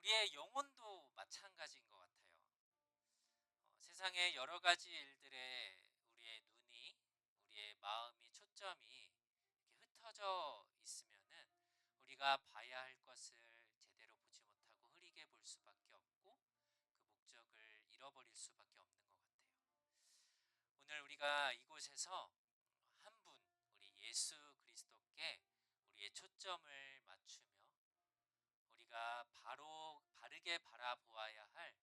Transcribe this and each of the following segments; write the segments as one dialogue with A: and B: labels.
A: 우리의 영혼도 마찬가지인 것 같아요. 세상의 여러 가지 일들에 우리의 눈이, 우리의 마음이, 초점이 이렇게 흩어져 있으면은 우리가 봐야 할 것을 제대로 보지 못하고 흐리게 볼 수밖에 없고 그 목적을 잃어버릴 수밖에 없는 것 같아요. 오늘 우리가 이곳에서 한 분, 우리 예수 그리스도께 우리의 초점을 맞추며 우리가 바르게 바라보아야 할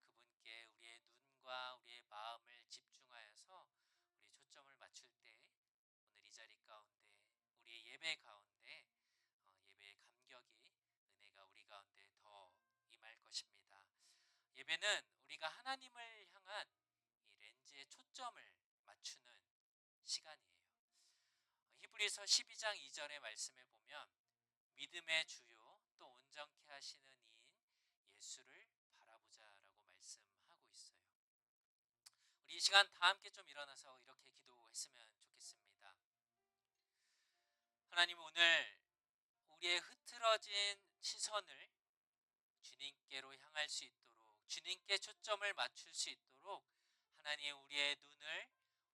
A: 그분께 우리의 눈과 우리의 마음을 집중하여서 우리 초점을 맞출 때 오늘 이 자리 가운데 우리의 예배 가운데 예배의 감격이 은혜가 우리 가운데 더 임할 것입니다. 예배는 우리가 하나님을 향한 이 렌즈의 초점을 맞추는 시간이에요. 히브리서 12장 2절의 말씀에 보면 믿음의 주요 또 온전케 하시는 이인 예수를 바라보자라고 말씀하고 있어요. 우리 이 시간 다 함께 좀 일어나서 이렇게 기도했으면 좋겠습니다. 하나님, 오늘 우리의 흐트러진 시선을 주님께로 향할 수 있도록, 주님께 초점을 맞출 수 있도록 하나님, 우리의 눈을,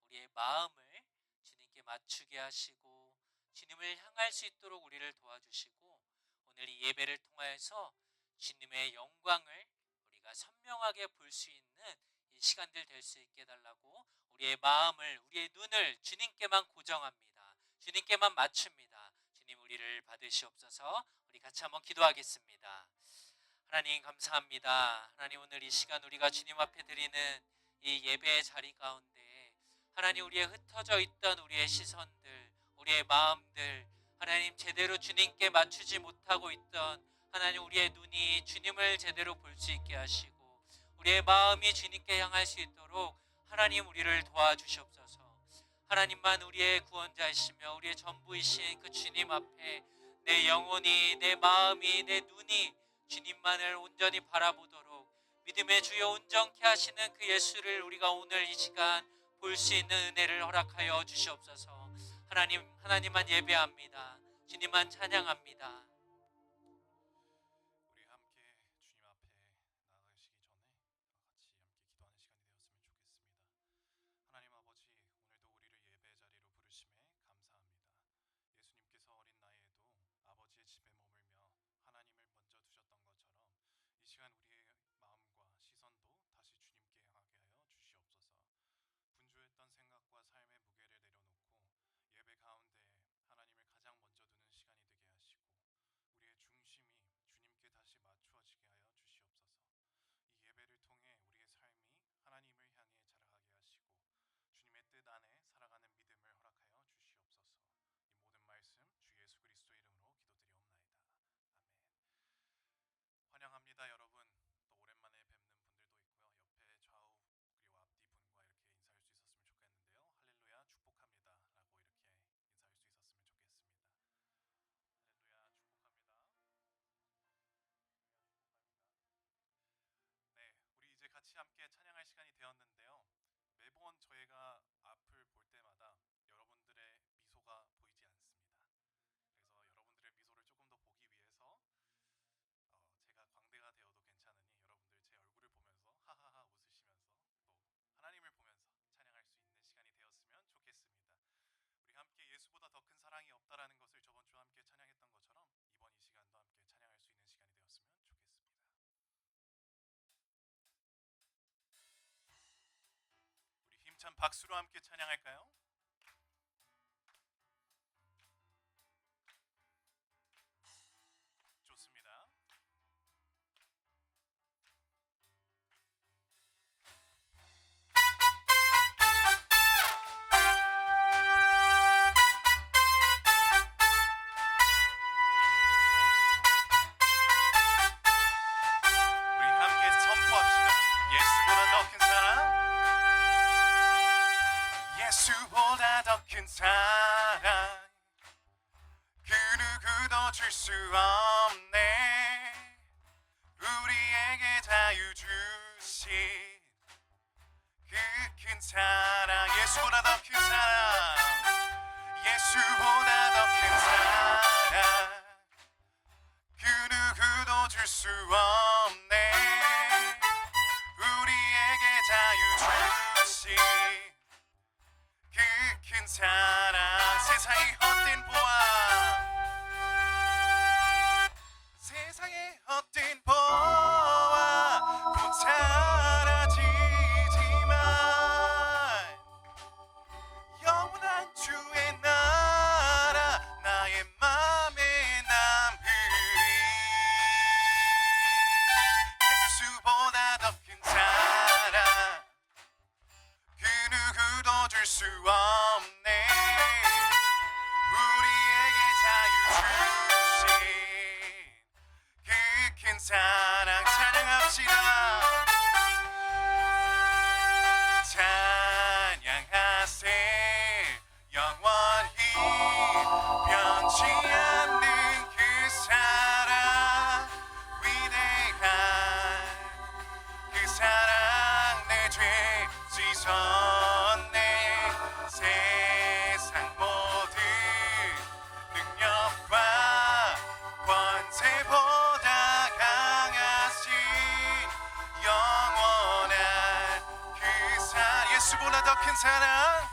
A: 우리의 마음을 주님께 맞추게 하시고 주님을 향할 수 있도록 우리를 도와주시고 오늘 이 예배를 통하여서 주님의 영광을 우리가 선명하게 볼 수 있는 이 시간들 될 수 있게 해달라고 우리의 마음을, 우리의 눈을 주님께만 고정합니다. 주님께만 맞춥니다. 주님, 우리를 받으시옵소서. 우리 같이 한번 기도하겠습니다. 하나님, 감사합니다. 하나님, 오늘 이 시간 우리가 주님 앞에 드리는 이 예배의 자리 가운데 하나님, 우리의 흩어져 있던 우리의 시선들, 우리의 마음들, 하나님 제대로 주님께 맞추지 못하고 있던 하나님, 우리의 눈이 주님을 제대로 볼 수 있게 하시고 우리의 마음이 주님께 향할 수 있도록 하나님, 우리를 도와주시옵소서. 하나님만 우리의 구원자이시며 우리의 전부이신 그 주님 앞에 내 영혼이, 내 마음이, 내 눈이 주님만을 온전히 바라보도록 믿음의 주여 온전케 하시는 그 예수를 우리가 오늘 이 시간 볼 수 있는 은혜를 허락하여 주시옵소서. 하나님만 예배합니다. 주님만 찬양합니다.
B: 우리 함께 주님 앞에 나아가시기 전에 같이 함께 기도하는 시간이 되었으면 좋겠습니다. 하나님 아버지, 오늘도 우리를 예배 자리로 부르심에 감사합니다. 예수님께서 어린 나이에도 아버지의 집에 머물며 하나님을 먼저 두셨던 것처럼 이 시간 우리의 마음과 시선도 다시 주님께 향하게 하여 주시옵소서. 분주했던 생각과 삶의 무게를 내려놓고 예배 가운데 하나님을 가장 먼저 두는 시간이 되게 하시고 우리의 중심이 주님께 다시 맞추어지게 하여 주시옵소서. 이 예배를 통해 우리의 삶이 하나님을 향해 자라가게 하시고 주님의 뜻 안에 살아가는 믿음을 허락하여 주시옵소서. 이 모든 말씀 주 예수 그리스도 이름으로 기도드리옵나이다. 아멘. 환영합니다, 여러분. 또 오랜만에 뵙는 분들도 있고요. 옆에 좌우 그리고 앞뒤 분과 이렇게 인사할 수 있었으면 좋겠는데요. 할렐루야 축복합니다 라고 이렇게 인사할 수 있었으면 좋겠습니다. 할렐루야 축복합니다. 네, 우리 이제 같이 함께 찬양할 시간이 되었는데요. 매번 저희가 앞을 볼 때마다 여러분들의 미소가 보이지 않습니다. 그래서 여러분들의 미소를 조금 더 보기 위해서 제가 광대가 되어도 괜찮으니 여러분들 제 얼굴을 보면서 하하하 웃으시면서 또 하나님을 보면서 찬양할 수 있는 시간이 되었으면 좋겠습니다. 우리 함께 예수보다 더 큰 사랑이 없다라는 것을 저번 주 함께 찬양했던 것처럼 이번 이 시간도 함께 찬양할 수 있는 시간이 되었으면 좋겠습니다. 우리 힘찬 박수로 함께 찬양할까요? 좋습니다. 우리 함께 선포합시다. 예수보다 더 큰 사랑, 예수보다 더 큰 사랑, 그 누구도 줄 수 없네. 우리에게 자유 주신 그 큰 사랑, 예수보다 더 큰 사랑, 예수보다 더 큰 사랑, 그 누구도 줄 줄 수 없네. 우리에게 자유 주신 그 큰 사랑, 세상의 헛된 보아, 세상의 헛된 보아 곧 사라지지만 영원한 주의 나라 나의 맘에 남으리. 예수보다 더 큰 사랑 그 누구도 줄 수 없네. 우리에게 자유 주신 그 큰 사랑 찬양합시다. 찬양하세 영원히 변치 않는 그 사랑, 위대한 그 사랑, 내 죄 씻었네. 세상 모든 능력과 권세보다 강하신 영원한 그 사랑, 예수보다 더 큰 사랑,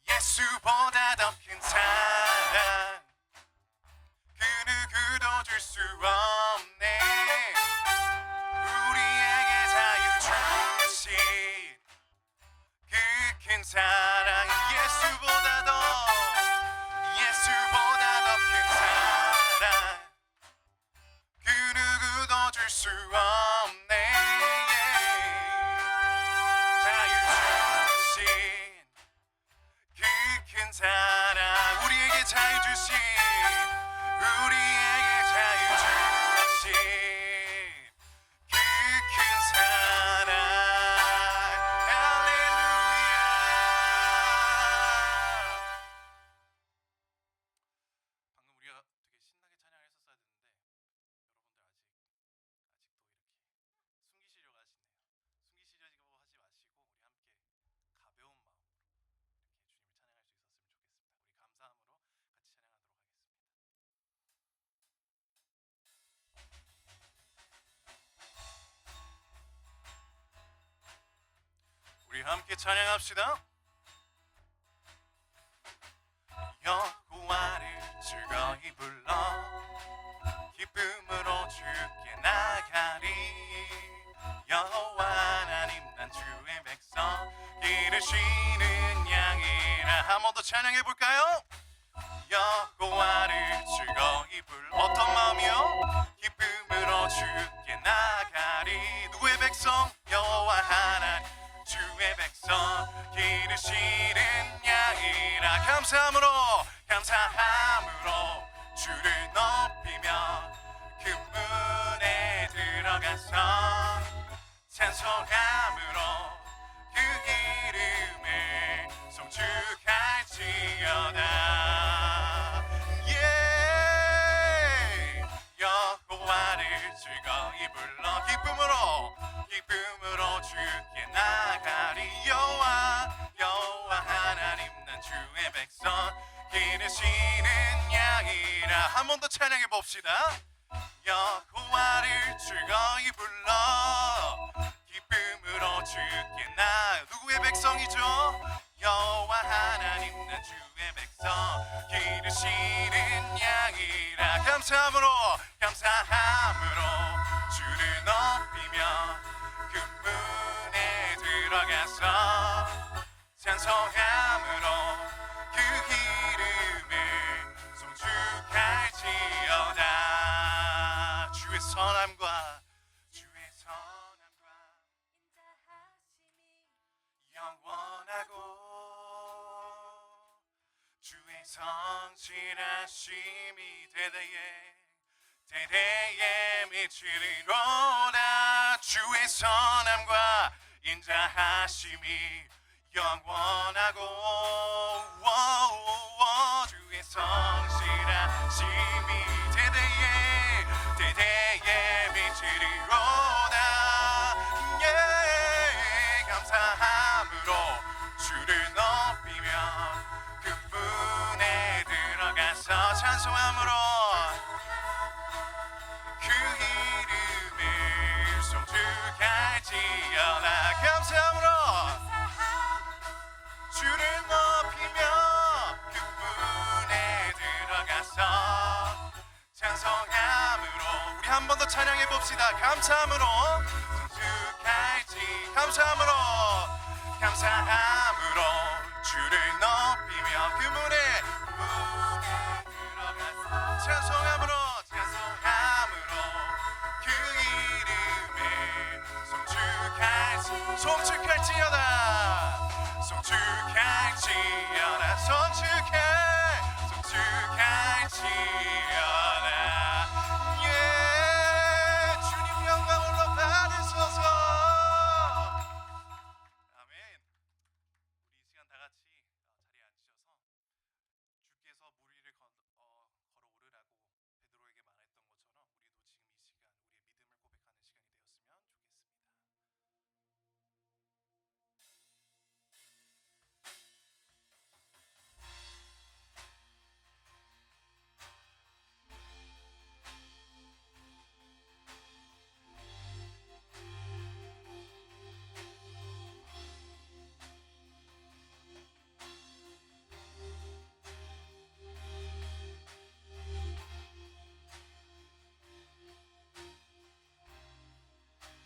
B: 예수보다 더 큰 사랑 그 누구도 줄 수 없네. 우리에게 자유 주신 그 큰 사랑, 예수보다 더 큰 사랑 그 누구도 줄 수 없네. 자유 주신 그 큰 사랑, 우리에게 자유 주신, 우리에게 자유 주신 그 큰 사랑. 할렐루야. 방금 우리가 되게 신나게 찬양을 했었어야 되는데 여러분들 아직도 이렇게 숨기시려고 하시네요. 숨기시려고 하지 마시고 우리 함께 가벼운 마음으로 이렇게 주님을 찬양할 수 있었으면 좋겠습니다. 우리 감사함으로 같이 찬양하도록 하겠습니다. 우리 함께 찬양합시다. 여호와를 즐거이 불러 기쁨으로 주께 나가리. 여호와 하나님 난 주의 백성 기르시는 양이라. 한 번 더 찬양해 볼까요? 여호와를 즐거이 불러, 어떤 마음이요? 기쁨으로 주께 나가리. 누구의 백성? 여호와 하나님 주의 백성 기르시는 양이라. 감사함으로 주를 높이며 그 문에 들어가서 찬송함으로 그 이름을 송축할지어다. 여호와를 즐거이 불러 기쁨으로 주께 나가리. 여호와 하나님 난 주의 백성 기르시는 양이라. 한 번 더 찬양해 봅시다. 여호와를 즐거이 불러 기쁨으로 주께 나. 누구의 백성이죠? 여호와 하나님 난 주의 백성 기르시는 양이라. 감사함으로 주를 높이며 그 문에 들어가서 찬송함으로 그 이름을 송축할지어다. 주의 선함과 영원하고 주의 성실하심이 대대에 미치리로다. 주의 선함과 인자하심이 영원하고 주의 성실하심이 대대에 미치리로다. 감사함으로 주를 높이며 그 문에 들어가서 찬송함으로 그頌축할지어다 감사함으로 주를 높이며 그분에 들어가서 찬송함으로 우리 한 번 더 찬양해 봅시다. 감사함으로 颂축할지 감사함으로 주를 높이며 그분에 들어가서 찬송함으로 그 이름에 송축할지어다 송축할지어다 예 주님 영광으로 받으소서. 아멘. 우리 이 시간 다 같이 자리에 앉으셔서 주께서 무리를 걸어오르라고 베드로에게 말했던 것처럼 우리도 지금 이 시간 우리의 믿음을 고백하는 시간이 되었으면 좋겠습니다.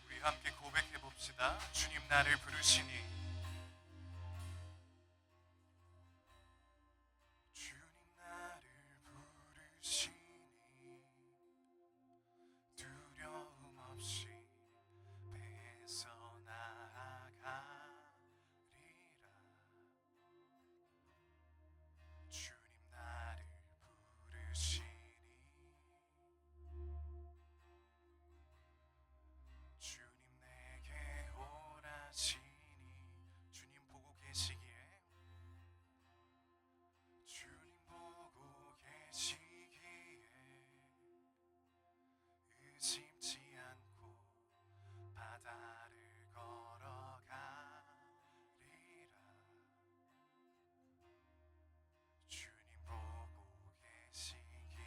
B: 우리 함께 고백해 봅시다. 주님 나를 부르시니 주님 나를 부르시니 두려움 없이 배에서 나아가리라. 주님 나를 부르시니 주님 내게 오라시니 주님 보고 계시기에 의심치 않고 바다를 걸어가리라. 주님 보고 계시기에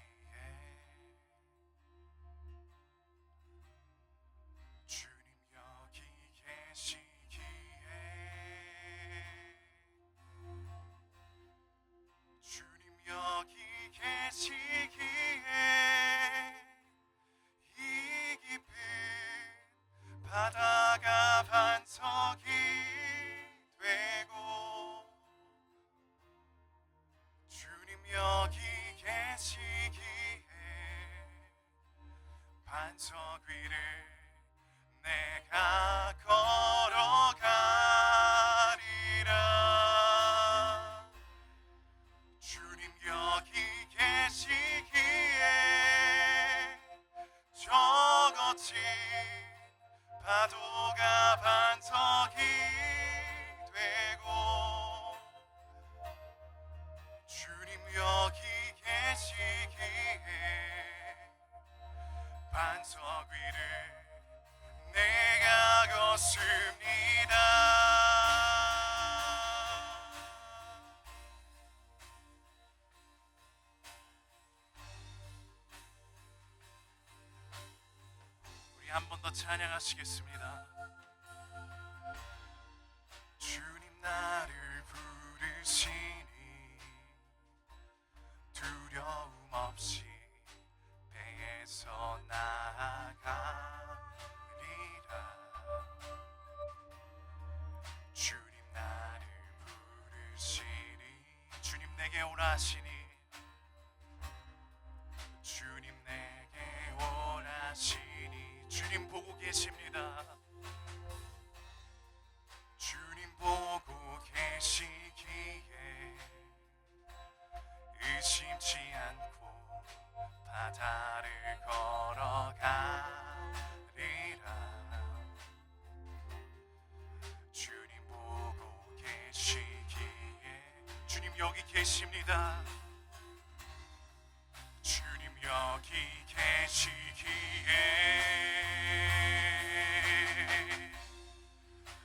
B: 주님 여기 계시기에 주님 여기 계시기에 이 깊은 바다가 반석이 되고 주님 여기 계시기에 반석 위를 내가 걸어가리라. 주님 여기 계시기에 저 거친 파도가 반석이 되고 주님 여기 계시기에 반석 위를 내가 걷습니다. 우리 한 번 더 찬양하시겠습니다. 주님 나를 부르시니 두려움 없이 배에서 나아가리라. 주님 나를 부르시니 주님 내게 오라시니 주님 내게 오라시니 주님 보고 계십니다. 주님 보고 계시기에 의심치 않고 바다를 걸어가리라. 주님 보고 계시기에 주님 여기 계십니다. 주님 여기 계시기에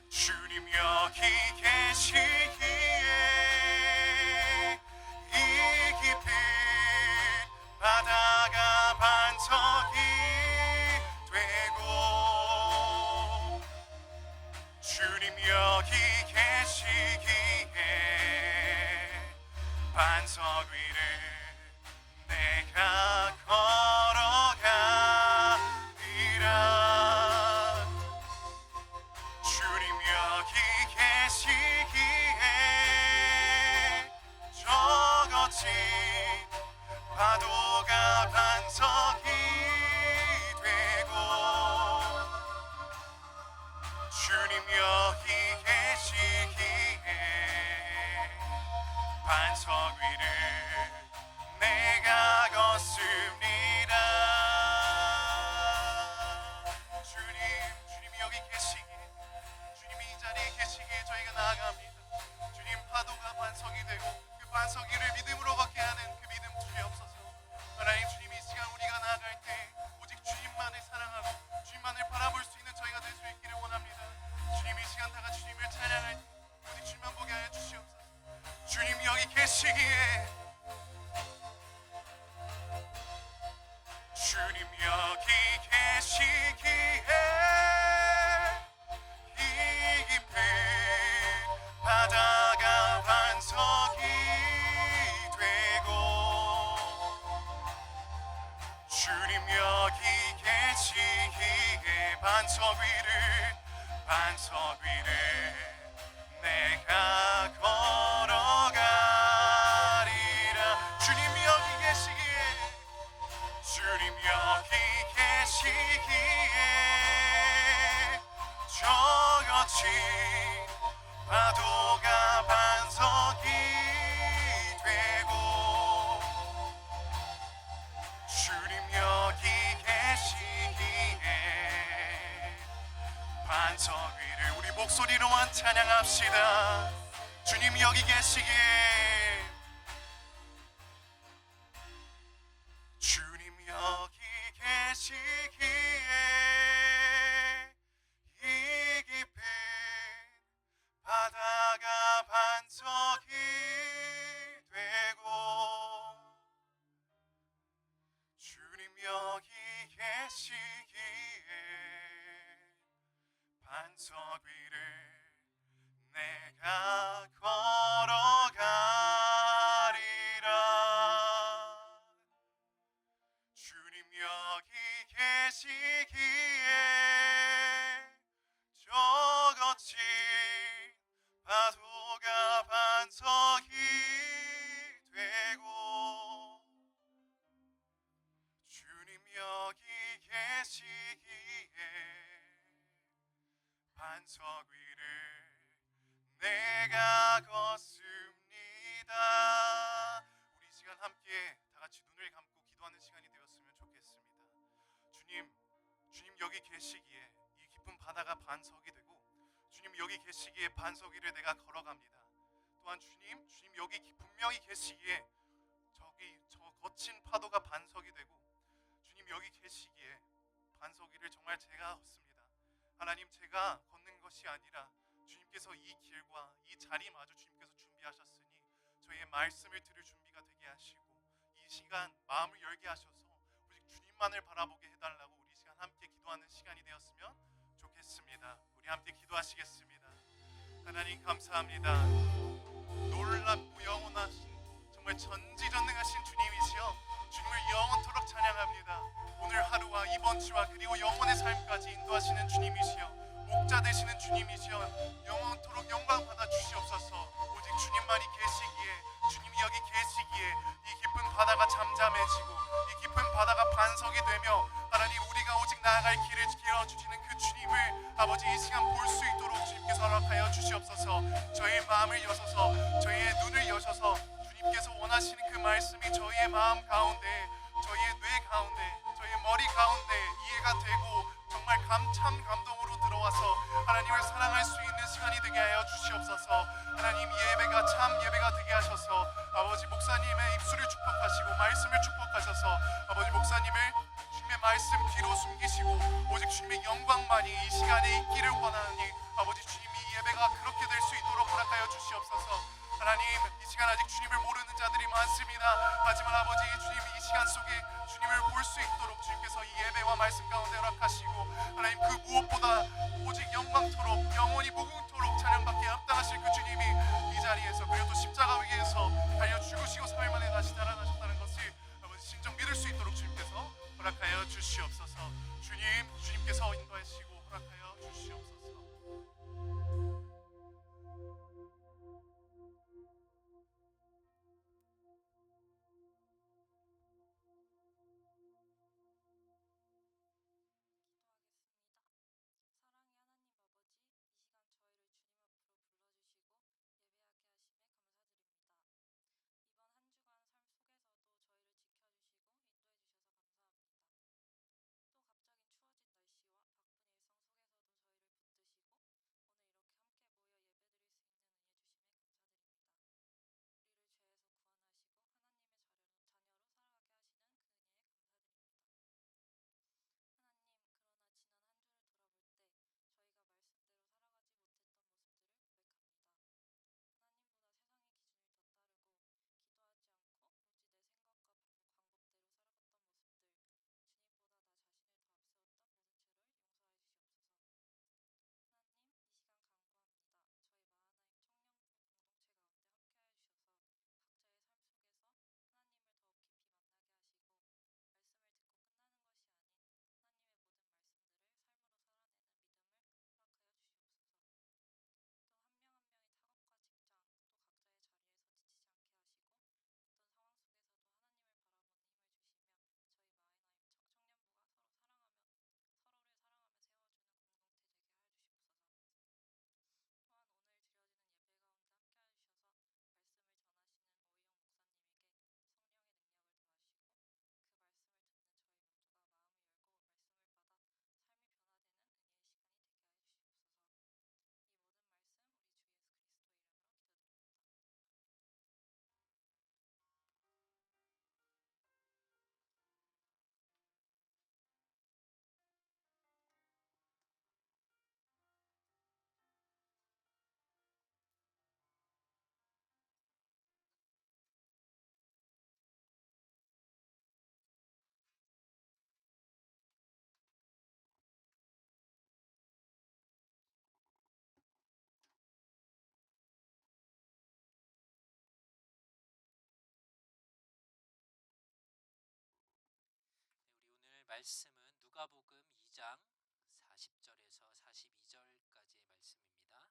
B: 주님 여기 계시기에 이 깊은 바다가 반석이 되고 여기 계시기에 반석 위를 내가 걸어가리라. 주님 여기 계시기에 저거진 파도가 반석이 되고 주님 여기 계시기에 반석 위를 내가 걷습니다. 주님 여기 계시기에 주님이 이 자리에 계시기에 저희가 나아갑니다. 주님 파도가 반석이 되고 그 반석 위를 믿음으로 걷게 하는 그 믿음 주시옵소서. 하나님 주님 이 시간 우리가 나아갈 때 오직 주님만을 사랑하고 주님만을 바라볼 수 있는 저희가 될 수 있기를 원합니다. 주님 이 시간 다 같이 주님을 찬양할 때 오직 주님만 보게 하여 주시옵소서. 주님 여기 계시기에 주님 여기 계시기에 이 깊은 바다가 반석이 되고 주님 여기 계시기에 반석 위를 내가 걸어가리라. 주님 여기 계시기에 주님 여기 계시기에 저거친 파도가 반석이 되고 주님 여기 계시기에 반석 위를 우리 목소리로만 찬양합시다. 주님 여기 계시기에 주님 여기 계시기에 이 깊은 바다가 반석이 되고 주님 여기 계시기에 반석 위를 내가 걸어가리라. 주님 여기 계시기에 저거친 파도가 반석이 되고 주님 여기 계시기에 반석 위를 내가 걷습니다. 우리 시간 함께 다 같이 눈을 감고 기도하는 시간이 되었으면 좋겠습니다. 주님 여기 계시기에 이 깊은 바다가 반석이 되고 주님 여기 계시기에 반석 위를 내가 걸어갑니다. 또한 주님 여기 분명히 계시기에 저 거친 파도가 반석이 되고 주님 여기 계시기에 반석 위를 정말 제가 걷습니다. 하나님 제가 걷는 것이 아니라 주님께서 이 길과 이 자리마저 주님께서 준비하셨으니 저희의 말씀을 들을 준비가 되게 하시고 이 시간 마음을 열게 하셔서 오직 주님만을 바라보게 해달라고 우리 시간 함께 기도하는 시간이 되었으면 좋겠습니다. 우리 함께 기도하시겠습니다. 하나님 감사합니다. 놀랍고 영원하신 정말 전지전능하신 주님이시여 주님을 영원토록 찬양합니다. 오늘 하루와 이번 주와 그리고 영원의 삶까지 인도하시는 주님이시여 목자 되시는 주님이시여 영원토록 영광 받아 주시옵소서. 오직 주님만이 계시기에 주님이 여기 계시기에 이 깊은 바다가 잠잠해지고 이 깊은 바다가 반석이 되며 하나님 우리가 오직 나아갈 길을 길어주시는 그 주님을 아버지 이 시간 볼 수 있도록 주님께서 허락하여 주시옵소서. 저희의 마음을 여셔서 저희의 눈을 여셔서 주님께서 원하시는 그 말씀이 저희의 마음 가운데 저희의 뇌 가운데 저희의 머리 가운데 이해가 되고 정말 참 감동으로 들어와서 하나님을 사랑할 수 있는 시간이 되게 하여 주시옵소서. 하나님 이 예배가 참 예배가 되게 하셔서 아버지 목사님의 입술을 축복하시고 말씀을 축복하셔서 아버지 목사님을 주님의 말씀 뒤로 숨기시고 오직 주님의 영광만이 이 시간에 있기를 원하니 아버지 주님이 이 예배가 그렇게 될 수 있도록 허락하여 주시옵소서. 하나님 이 시간 아직 주님을 모르는 자들이 많습니다. 하지만 아버지 주님 이 시간 속에 주님을 볼 수 있도록 주님께서 이 예배와 말씀 가운데 허락하시고 하나님 그 무엇보다 오직 영광토록 영원히 무궁토록 찬양받
A: 말씀은 누가복음 2장 40절에서 42절까지의 말씀입니다.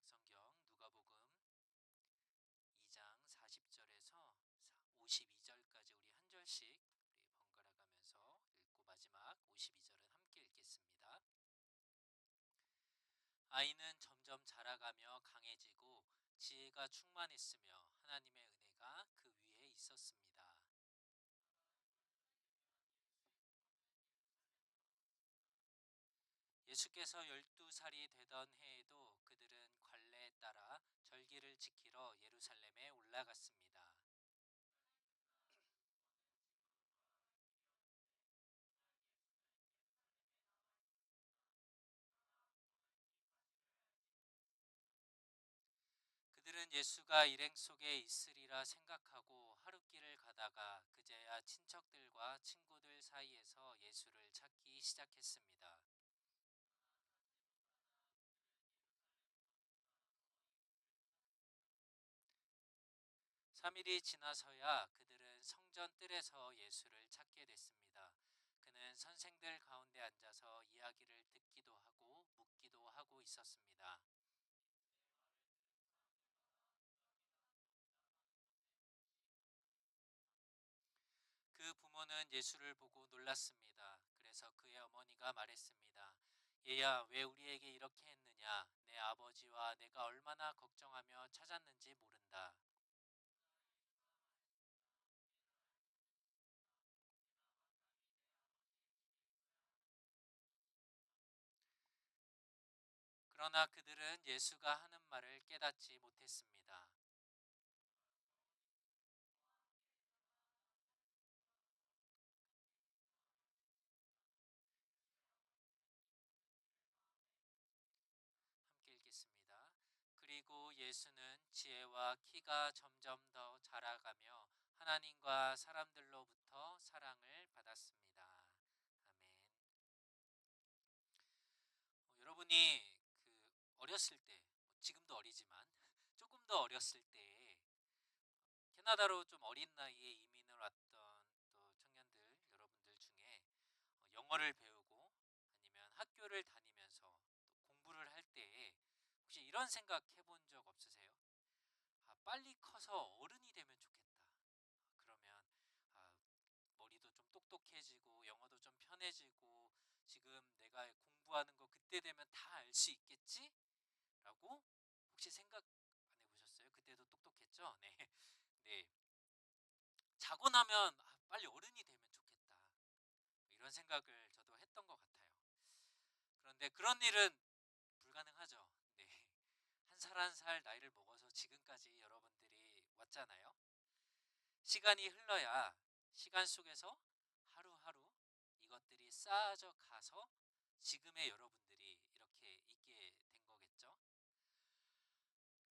A: 신약성경 누가복음 2장 40절에서 52절까지 우리 한 절씩 우리 번갈아 가면서 읽고 마지막 52절은 함께 읽겠습니다. 아이는 점점 자라가며 강해지고 지혜가 충만했으며 하나님의 은혜가 그 위에 있었습니다. 예수께서 12살이 되던 해에도 그들은 관례에 따라 절기를 지키러 예루살렘에 올라갔습니다. 그들은 예수가 일행 속에 있으리라 생각하고 하룻길을 가다가 그제야 친척들과 친구들 사이에서 예수를 찾기 시작했습니다. 삼일이 지나서야 그들은 성전 뜰에서 예수를 찾게 됐습니다. 그는 선생들 가운데 앉아서 이야기를 듣기도 하고 묻기도 하고 있었습니다. 그 부모는 예수를 보고 놀랐습니다. 그래서 그의 어머니가 말했습니다. 얘야, 왜 우리에게 이렇게 했느냐? 내 아버지와 내가 얼마나 걱정하며 찾았는지 모른다. 그러나 그들은 예수가 하는 말을 깨닫지 못했습니다. 함께 읽겠습니다. 그리고 예수는 지혜와 키가 점점 더 자라가며 하나님과 사람들로부터 사랑을 받았습니다. 아멘. 여러분이 그 어렸을 때, 지금도 어리지만 조금 더 어렸을 때 캐나다로 좀 어린 나이에 이민을 왔던 또 청년들 여러분들 중에 영어를 배우고 아니면 학교를 다니면서 또 공부를 할 때 혹시 이런 생각 해본 적 없으세요? 아, 빨리 커서 어른이 되면 좋겠다. 그러면 아, 머리도 좀 똑똑해지고 영어도 좀 편해지고 지금 내가 공부하는 거 그때 되면 다 알 수 있겠지? 라고 혹시 생각 안 해보셨어요? 그때도 똑똑했죠? 네. 네. 자고 나면 아, 빨리 어른이 되면 좋겠다. 이런 생각을 저도 했던 것 같아요. 그런데 그런 일은 불가능하죠. 네. 한 살 한 살 나이를 먹어서 지금까지 여러분들이 왔잖아요. 시간이 흘러야 시간 속에서 하루하루 이것들이 쌓아져 가서 지금의 여러분들이 이렇게 있게 된 거겠죠.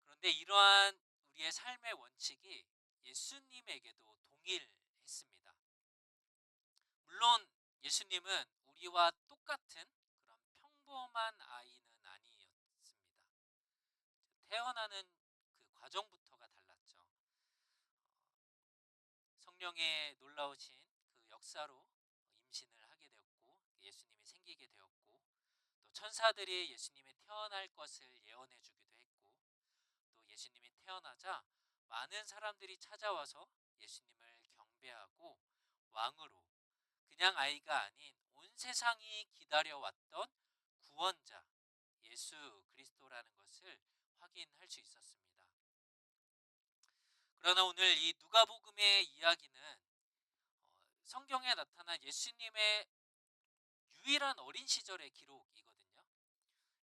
A: 그런데 이러한 우리의 삶의 원칙이 예수님에게도 동일했습니다. 물론 예수님은 우리와 똑같은 그런 평범한 아이는 아니었습니다. 태어나는 그 과정부터가 달랐죠. 성령의 놀라우신 그 역사로 임신을 하게 되었고 예수님이 생기게 되었고 또 천사들이 예수님이 태어날 것을 예언해 주기도 했고 또 예수님이 태어나자 많은 사람들이 찾아와서 예수님을 경배하고 왕으로 그냥 아이가 아닌 온 세상이 기다려왔던 구원자 예수 그리스도라는 것을 확인할 수 있었습니다. 그러나 오늘 이 누가복음의 이야기는 성경에 나타난 예수님의 유일한 어린 시절의 기록이거든요.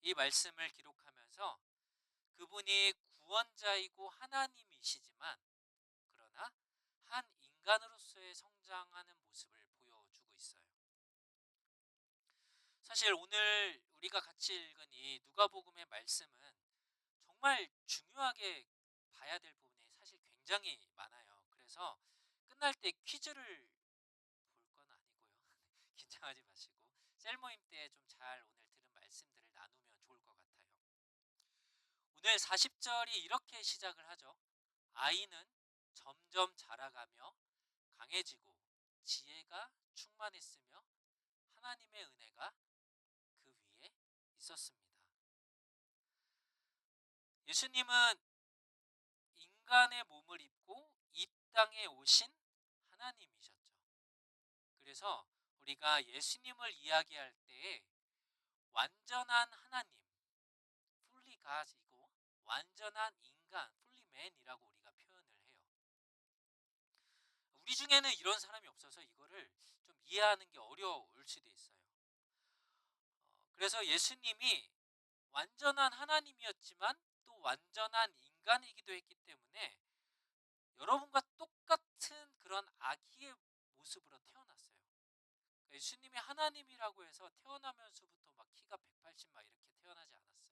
A: 이 말씀을 기록하면서 그분이 구원자이고 하나님이시지만 그러나 한 인간으로서의 성장하는 모습을 보여주고 있어요. 사실 오늘 우리가 같이 읽은 이 누가복음의 말씀은 정말 중요하게 봐야 될 부분이 사실 굉장히 많아요. 그래서 끝날 때 퀴즈를 볼 건 아니고요. 긴장하지 마시고 셀 모임 때 좀 잘 오늘 들은 말씀들을 나누면 좋을 것 같아요. 오늘 40절이 이렇게 시작을 하죠. 아이는 점점 자라가며 강해지고 지혜가 충만했으며 하나님의 은혜가 그 위에 있었습니다. 예수님은 인간의 몸을 입고 이 땅에 오신 하나님이셨죠. 그래서 우리가 예수님을 이야기할 때 완전한 하나님, fully God이고 완전한 인간, fully man이라고 우리가 표현을 해요. 우리 중에는 이런 사람이 없어서 이거를 좀 이해하는 게 어려울 수도 있어요. 그래서 예수님이 완전한 하나님이었지만 또 완전한 인간이기도 했기 때문에 여러분과 똑같은 그런 아기의 모습으로 태어났어요. 예수님이 하나님이라고 해서 태어나면서부터 막 키가 180 막 이렇게 태어나지 않았어요.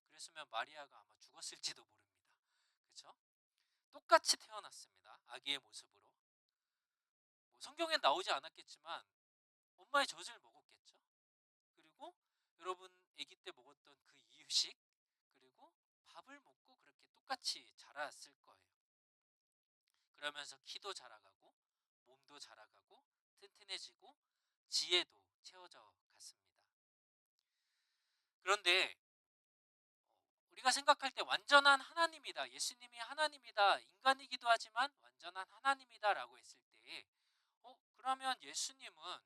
A: 그랬으면 마리아가 아마 죽었을지도 모릅니다. 그렇죠? 똑같이 태어났습니다. 아기의 모습으로. 뭐 성경엔 나오지 않았겠지만 엄마의 젖을 먹었겠죠. 그리고 여러분 아기 때 먹었던 그 이유식, 그리고 밥을 먹고 그렇게 똑같이 자랐을 거예요. 그러면서 키도 자라가고 몸도 자라가고 튼튼해지고 지혜도 채워져 갔습니다. 그런데 우리가 생각할 때 완전한 하나님이다, 예수님이 하나님이다, 인간이기도 하지만 완전한 하나님이다 라고 했을 때 그러면 예수님은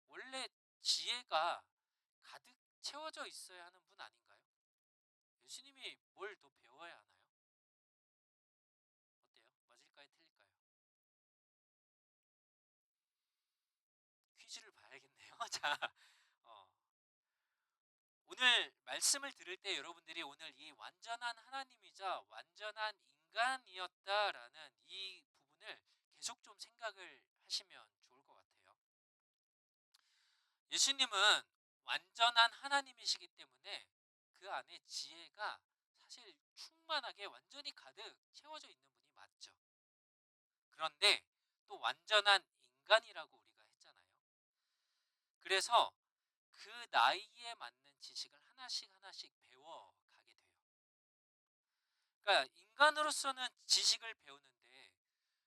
A: 원래 지혜가 가득 채워져 있어야 하는 분 아닌가요? 예수님이 뭘 더 배워야 하나요? 어때요? 맞을까요? 틀릴까요? 퀴즈를 봐야겠네요. 자, 어, 오늘 말씀을 들을 때 여러분들이 오늘 이 완전한 하나님이자 완전한 인간이었다라는 이 부분을 계속 좀 생각을 하시면 좋을 것 같아요. 예수님은 완전한 하나님이시기 때문에 그 안에 지혜가 사실 충만하게 완전히 가득 채워져 있는 분이 맞죠. 그런데 또 완전한 인간이라고 우리가 했잖아요. 그래서 그 나이에 맞는 지식을 하나씩 하나씩 배워가게 돼요. 그러니까 인간으로서는 지식을 배우는데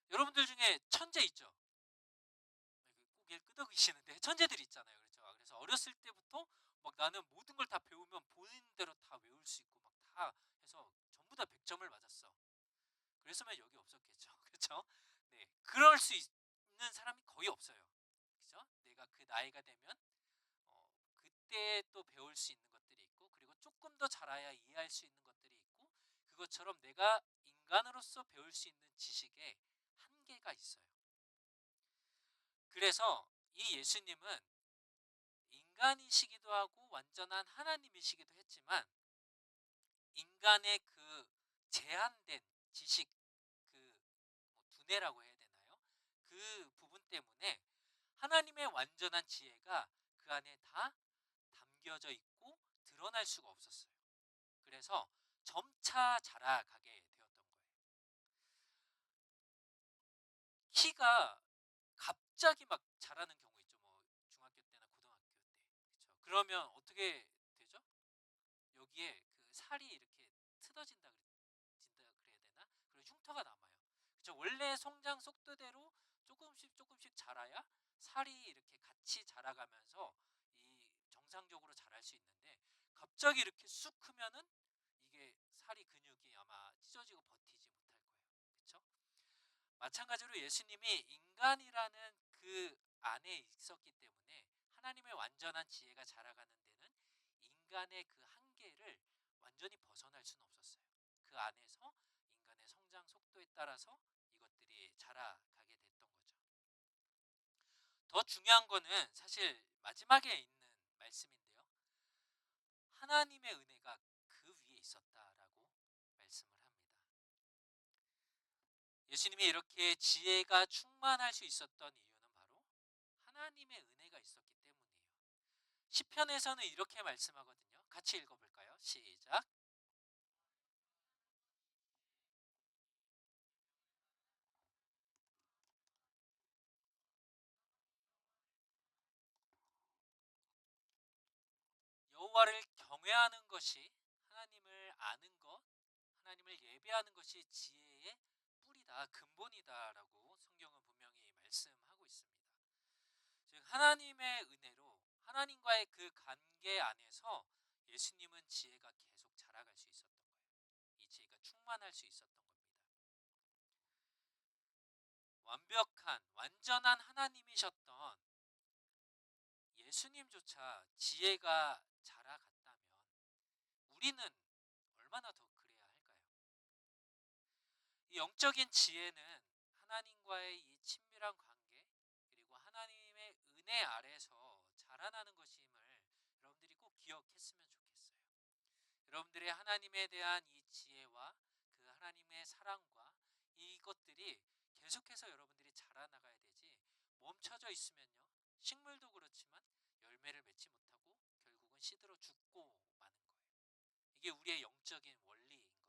A: 여러분들 중에 천재 있죠? 고개를 끄덕이시는데 천재들 있잖아요. 그렇죠? 그래서 어렸을 때부터 막 나는 모든 걸 다 배우면 보이는 대로 다 외울 수 있고 막 다 해서 전부 다 100점을 맞았어. 그랬으면 여기 없었겠죠. 그렇죠? 네, 그럴 수 있는 사람이 거의 없어요. 그렇죠? 내가 그 나이가 되면 그때 또 배울 수 있는 것들이 있고, 그리고 조금 더 자라야 이해할 수 있는 것들이 있고, 그것처럼 내가 인간으로서 배울 수 있는 지식에 한계가 있어요. 그래서 이 예수님은 인간이시기도 하고 완전한 하나님이시기도 했지만 인간의 그 제한된 지식, 그 두뇌라고 해야 되나요? 그 부분 때문에 하나님의 완전한 지혜가 그 안에 다 담겨져 있고 드러날 수가 없었어요. 그래서 점차 자라가게 되었던 거예요. 키가 갑자기 막 자라는 경우 있죠. 뭐 중학교 때나 고등학교 때. 그렇죠? 그러면 어떻게 되죠? 여기에 그 살이 이렇게 튼어진다 그래야 되나? 그리고 흉터가 남아요. 그렇죠? 원래 성장 속도대로 조금씩 조금씩 자라야 살이 이렇게 같이 자라가면서 이 정상적으로 자랄 수 있는데 갑자기 이렇게 쑥 크면은 이게 살이 근육이 아마 찢어지고 버티지 못할 거예요. 그렇죠? 마찬가지로 예수님이 인간이라는 그 안에 있었기 때문에 하나님의 완전한 지혜가 자라가는 데는 인간의 그 한계를 완전히 벗어날 수는 없었어요. 그 안에서 인간의 성장 속도에 따라서 이것들이 자라가게 됐던 거죠. 더 중요한 거는 사실 마지막에 있는 말씀인데요. 하나님의 은혜가 그 위에 있었다라고 말씀을 합니다. 예수님이 이렇게 지혜가 충만할 수 있었던 이유는 바로 하나님의 은혜가 있었기 때문이에요. 시편에서는 이렇게 말씀하거든요. 같이 읽어볼까요? 시작. 여호와를 경외하는 것이, 하나님을 아는 것, 하나님을 예배하는 것이 지혜의 뿌리다, 근본이다라고 성경은 분명히 말씀하고 있습니다. 하나님의 은혜로 하나님과의 그 관계 안에서 예수님은 지혜가 계속 자라갈 수 있었던 거예요. 이 지혜가 충만할 수 있었던 겁니다. 완벽한 완전한 하나님이셨던 예수님조차 지혜가 자라갔다면 우리는 얼마나 더 그래야 할까요? 이 영적인 지혜는 하나님과의 이 친밀한 관계 그리고 하나님의 은혜 아래서 자라나는 것임을 여러분들이 꼭 기억했으면 좋겠어요. 여러분들의 하나님에 대한 이 지혜와 그 하나님의 사랑과 이것들이 계속해서 여러분들이 자라나가야 되지, 멈춰져 있으면요, 식물도 그렇지만 열매를 맺지 못하고 결국은 시들어 죽고 마는 거예요. 이게 우리의 영적인 원리인 거예요.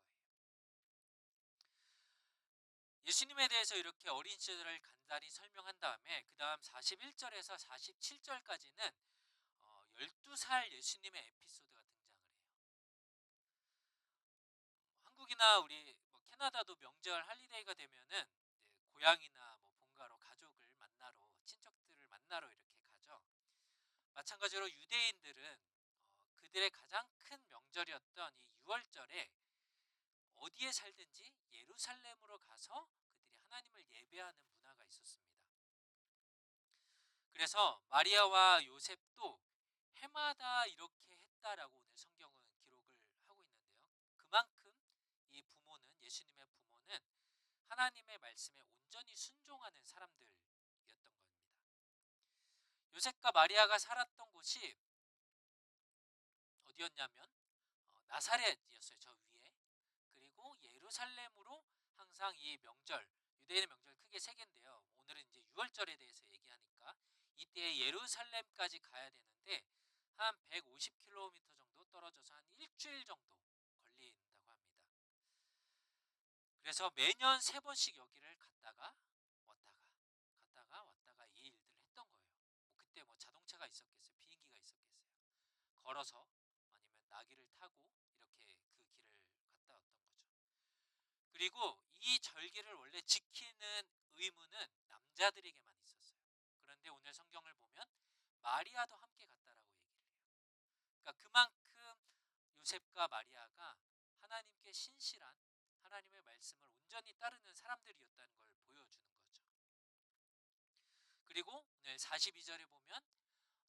A: 예수님에 대해서 이렇게 어린 시절을 간단히 설명한 다음에 그 다음 41절에서 47절까지는 12살 예수님의 에피소드가 등장을 해요. 한국이나 우리 캐나다도 명절 할리데이가 되면은 이제 고향이나 본가로 가족을 만나러, 친척들을 만나러 이렇게 가죠. 마찬가지로 유대인들은 그들의 가장 큰 명절이었던 이 6월절에 어디에 살든지 예루살렘으로 가서 그들이 하나님을 예배하는 문화가 있었습니다. 그래서 마리아와 요셉도 해마다 이렇게 했다라고 오늘 성경은 기록을 하고 있는데요. 그만큼 이 부모는, 예수님의 부모는 하나님의 말씀에 온전히 순종하는 사람들이었던 겁니다. 요셉과 마리아가 살았던 곳이 어디였냐면 나사렛이었어요. 저 위에. 그리고 예루살렘으로 항상 이 명절, 유대인의 명절 크게 세 개인데요. 오늘은 이제 6월절에 대해서 얘기하니까 이때 예루살렘까지 가야 되는데 한 150km 정도 떨어져서 한 일주일 정도 걸린다고 합니다. 그래서 매년 3번씩 여기를 갔다가 왔다가 갔다가 왔다가 이 일들을 했던 거예요. 그때 자동차가 있었겠어요? 비행기가 있었겠어요? 걸어서 아니면 나귀를 타고 이렇게 그 길을 갔다 왔던 거죠. 그리고 이 절기를 원래 지키는 의무는 남자들에게만 있었어요. 그런데 오늘 성경을 보면 마리아도 함께 갔다라고 얘기를 해요. 그러니까 그만큼 요셉과 마리아가 하나님께 신실한, 하나님의 말씀을 온전히 따르는 사람들이었다는 걸 보여주는 거죠. 그리고 오늘 42절에 보면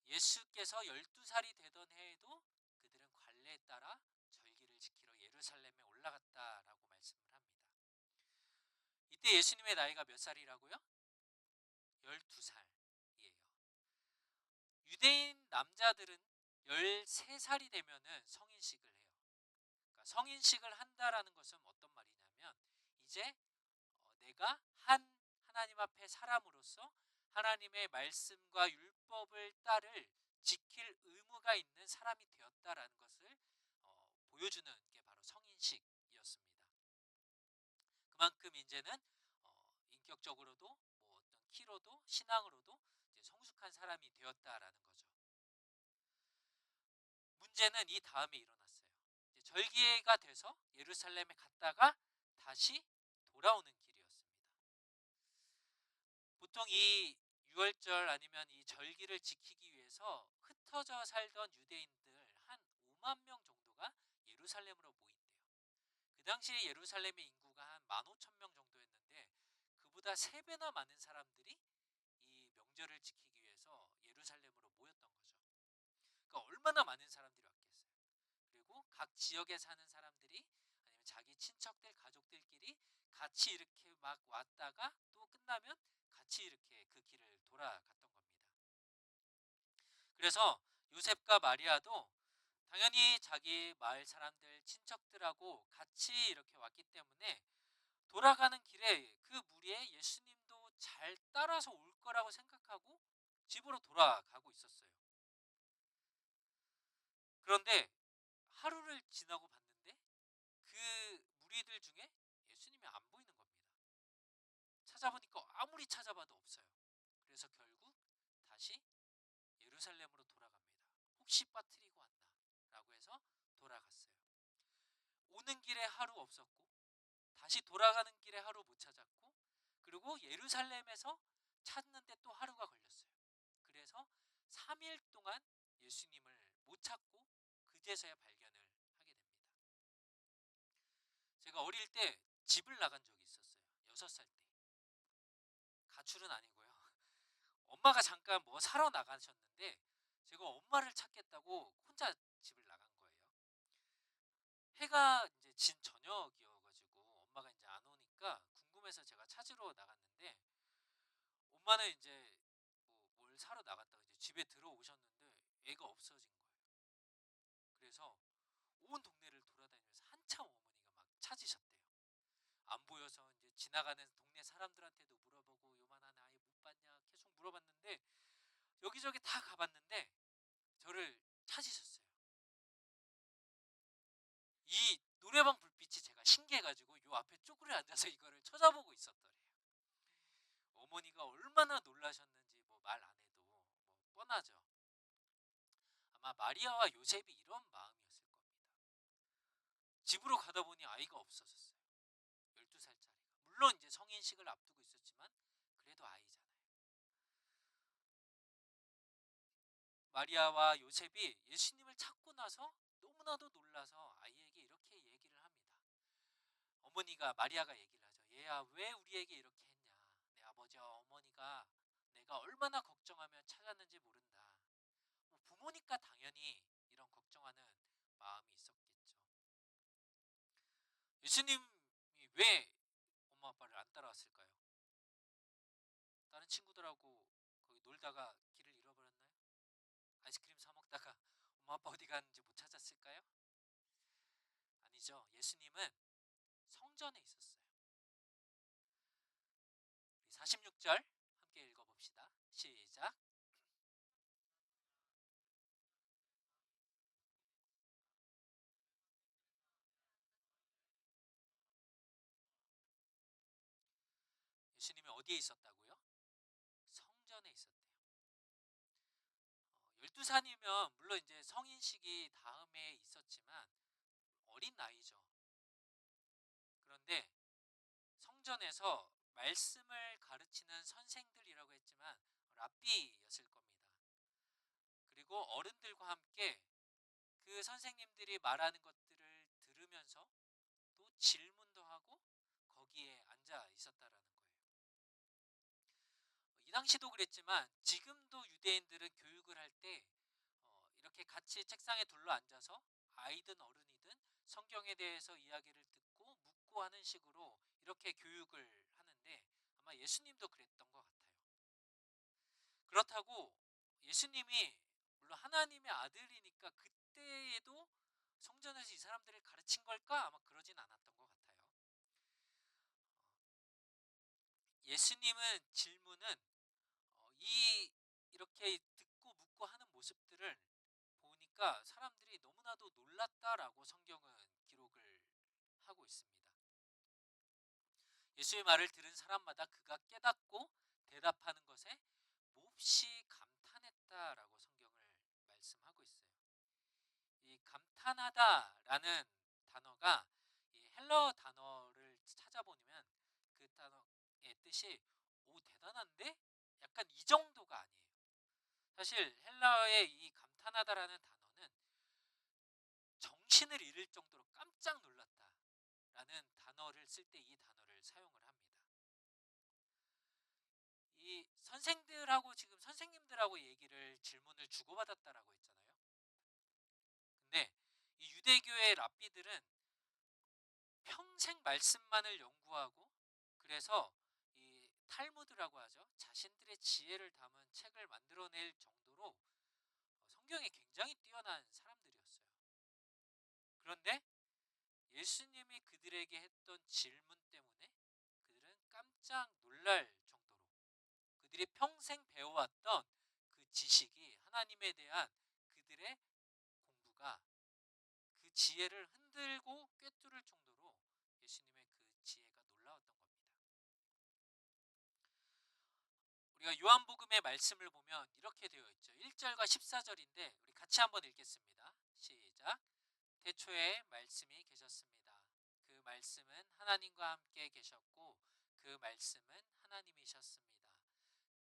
A: 예수께서 12살이 되던 해에도 그들은 관례에 따라 절기를 지키러 예루살렘에 올라갔다라고 말씀을 합니다. 이때 예수님의 나이가 몇 살이라고요? 12살이에요. 유대인 남자들은 13살이 되면은 성인식을 해요. 그러니까 성인식을 한다라는 것은 어떤 말이냐면 이제 내가 하나님 앞에 사람으로서 하나님의 말씀과 율법을 따를 지킬 의무가 있는 사람이 되었다라는 것을 보여주는 게 바로 성인식이었습니다. 그만큼 이제는 인격적으로도 어떤 키로도 신앙으로도 이제 성숙한 사람이 되었다라는 거죠. 문제는 이 다음에 일어났어요. 이제 절기가 돼서 예루살렘에 갔다가 다시 돌아오는 길이었습니다. 보통 이 6월절 아니면 이 절기를 지키기 위해서 흩어져 살던 유대인들 한 5만 명 정도가 예루살렘으로 모인대요. 그 당시에 예루살렘의 인구가 한 15,000명 정도였는데 그보다 3배나 많은 사람들이 이 명절을 지키기 위해서 예루살렘으로 모였던 거죠. 그러니까 얼마나 많은 사람들이 왔겠어요. 그리고 각 지역에 사는 사람들이 아니면 자기 친척들, 가족들끼리 같이 이렇게 막 왔다가 또 끝나면 같이 이렇게 그 길을 돌아갔던 겁니다. 그래서 요셉과 마리아도 당연히 자기 마을 사람들, 친척들하고 같이 이렇게 왔기 때문에 돌아가는 길에 그 무리에 예수님도 잘 따라서 올 거라고 생각하고 집으로 돌아가고 있었어요. 그런데 하루를 지나고 봤는데 그 무리들 중에 예수님이 안 보이는 겁니다. 찾아보니까 아무리 찾아봐도 없어요. 그래서 결국 다시 예루살렘으로 돌아갑니다. 혹시 빠뜨리고 왔나? 라고 해서 돌아갔어요. 오는 길에 하루 없었고 다시 돌아가는 길에 하루 못 찾았고 그리고 예루살렘에서 찾는데 또 하루가 걸렸어요. 그래서 3일 동안 예수님을 못 찾고 그제서야 발견을 하게 됩니다. 제가 어릴 때 집을 나간 적이 있었어요. 6살 때. 가출은 아니고요. 엄마가 잠깐 뭐 사러 나가셨는데 제가 엄마를 찾겠다고 혼자 집을 나간 거예요. 해가 이제 진 저녁이어가지고 엄마가 이제 안 오니까 궁금해서 제가 찾으러 나갔는데 엄마는 이제 뭐 뭘 사러 나갔다가 이제 집에 들어오셨는데 애가 없어진 거예요. 그래서 온 동네를 돌아다니면서 한참 어머니가 막 찾으셨대요. 안 보여서 이제 지나가는 동네 사람들한테도 물어보고 요만한 아이 못 봤냐 계속 물어봤는데 여기저기 다 가봤는데 저를 찾으셨어요. 이 노래방 불빛이 제가 신기해가지고 요 앞에 쪼그려 앉아서 이거를 쳐다보고 있었더래요. 어머니가 얼마나 놀라셨는지 뭐 말 안 해도 뭐 뻔하죠. 아마 마리아와 요셉이 이런 마음이었을 겁니다. 집으로 가다 보니 아이가 없어졌어요. 12살짜리가. 물론 이제 성인식을 앞두고 있었지만 그래도 아이잖아요. 마리아와 요셉이 예수님을 찾고 나서 너무나도 놀라서 아이에게 이렇게 얘기를 합니다. 어머니가 마리아가 얘기를 하죠. 얘야 왜 우리에게 이렇게 했냐. 내 아버지와 어머니가 내가 얼마나 걱정하며 찾았는지 모른다. 뭐 부모니까 당연히 이런 걱정하는 마음이 있었겠죠. 예수님이 왜 엄마 아빠를 안 따라왔을까요? 다른 친구들하고 거기 놀다가 길을 잃어버렸나요? 아이스크림 사 먹다가 엄마 아빠 어디 갔는지 못 찾았을까요? 아니죠. 예수님은 성전에 있었어요. 우리 46절 함께 읽어봅시다. 시작. 예수님이 어디에 있었다고요? 성전에 있었대요. 12살이면 물론 이제 성인식이 다음에 있었지만 어린 나이죠. 그런데 성전에서 말씀을 가르치는 선생들이라고 했지만 랍비였을 겁니다. 그리고 어른들과 함께 그 선생님들이 말하는 것들을 들으면서 또 질문도 하고 거기에 앉아 있었다라는 거예요. 이 당시도 그랬지만 지금도 유대인들은 교육을 할 때 이렇게 같이 책상에 둘러 앉아서 아이든 어른이든 성경에 대해서 이야기를 듣고 묻고 하는 식으로 이렇게 교육을 하는데 아마 예수님도 그랬던 것 같아요. 그렇다고 예수님이 물론 하나님의 아들이니까 그때에도 성전에서 이 사람들을 가르친 걸까? 아마 그러진 않았던 것 같아요. 예수님은 질문은 이렇게 듣고 묻고 하는 모습들을 보니까 사람들이 너무나도 놀랐다라고 성경은 기록을 하고 있습니다. 예수의 말을 들은 사람마다 그가 깨닫고 대답하는 것에 몹시 감탄했다라고 성경을 말씀하고 있어요. 이 감탄하다라는 단어가 이 헬러 단어를 찾아보면 그 단어의 뜻이 오 대단한데? 약간 이 정도가 아니에요. 사실 헬라어의 이 감탄하다라는 단어는 정신을 잃을 정도로 깜짝 놀랐다라는 단어를 쓸 때 이 단어를 사용을 합니다. 이 선생들하고 지금 선생님들하고 얘기를 질문을 주고받았다라고 했잖아요. 근데 이 유대교의 랍비들은 평생 말씀만을 연구하고 그래서 이 탈무드라고 하죠. 자신들의 지혜를 담은 책을 만들어낼 정도로 성경에 굉장히 뛰어난 사람들이었어요. 그런데 예수님이 그들에게 했던 질문 때문에 그들은 깜짝 놀랄 정도로 그들이 평생 배워왔던 그 지식이 하나님에 대한 그들의 공부가 그 지혜를 흔들고 꿰뚫을 정도로 예수님의 그 지혜가 놀라웠던 겁니다. 우리가 요한복음의 말씀을 보면 이렇게 되어 있죠. 1절과 14절인데 우리 같이 한번 읽겠습니다. 시작. 태초에 말씀이 계셨습니다. 그 말씀은 하나님과 함께 계셨고 그 말씀은 하나님이셨습니다.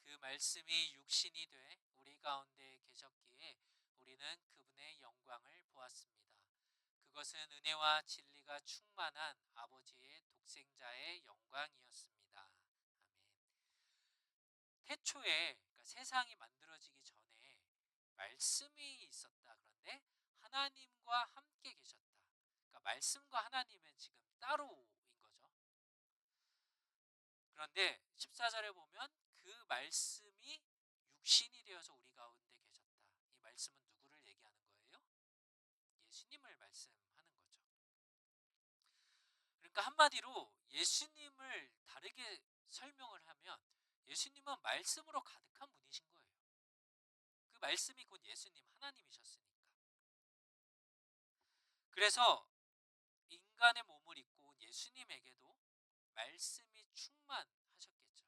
A: 그 말씀이 육신이 돼 우리 가운데 계셨기에 우리는 그분의 영광을 보았습니다. 그것은 은혜와 진리가 충만한 아버지의 독생자의 영광이었습니다. 아멘. 태초에, 그러니까 세상이 만들어지기 전에 말씀이 있었다. 그런데 하나님과 함께 계셨다. 그러니까 말씀과 하나님은 지금 따로인 거죠. 그런데 14절에 보면 그 말씀이 육신이 되어서 우리 가운데 계셨다. 이 말씀은 누구를 얘기하는 거예요? 예수님을 말씀하는 거죠. 그러니까 한마디로 예수님을 다르게 설명을 하면 예수님은 말씀으로 가득한 분이신 거예요. 그 말씀이 곧 예수님 하나님이셨으니까. 그래서 인간의 몸을 입고 온 예수님에게도 말씀이 충만하셨겠죠.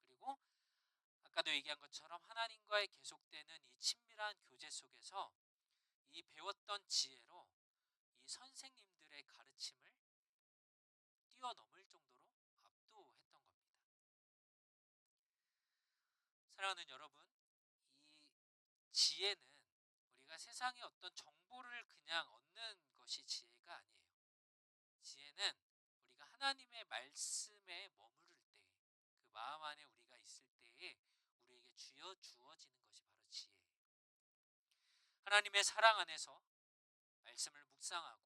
A: 그리고 아까도 얘기한 것처럼 하나님과의 계속되는 이 친밀한 교제 속에서 이 배웠던 지혜로 이 선생님들의 가르침을 뛰어넘을 정도로 압도했던 겁니다. 사랑하는 여러분, 이 지혜는 우리가 세상의 어떤 정보를 그냥 얻는 것이 지혜가 아니에요. 지혜는 우리가 하나님의 말씀에 머무를 때, 그 마음 안에 우리가 있을 때에 우리에게 주어지는 것이 바로 지혜예요. 하나님의 사랑 안에서 말씀을 묵상하고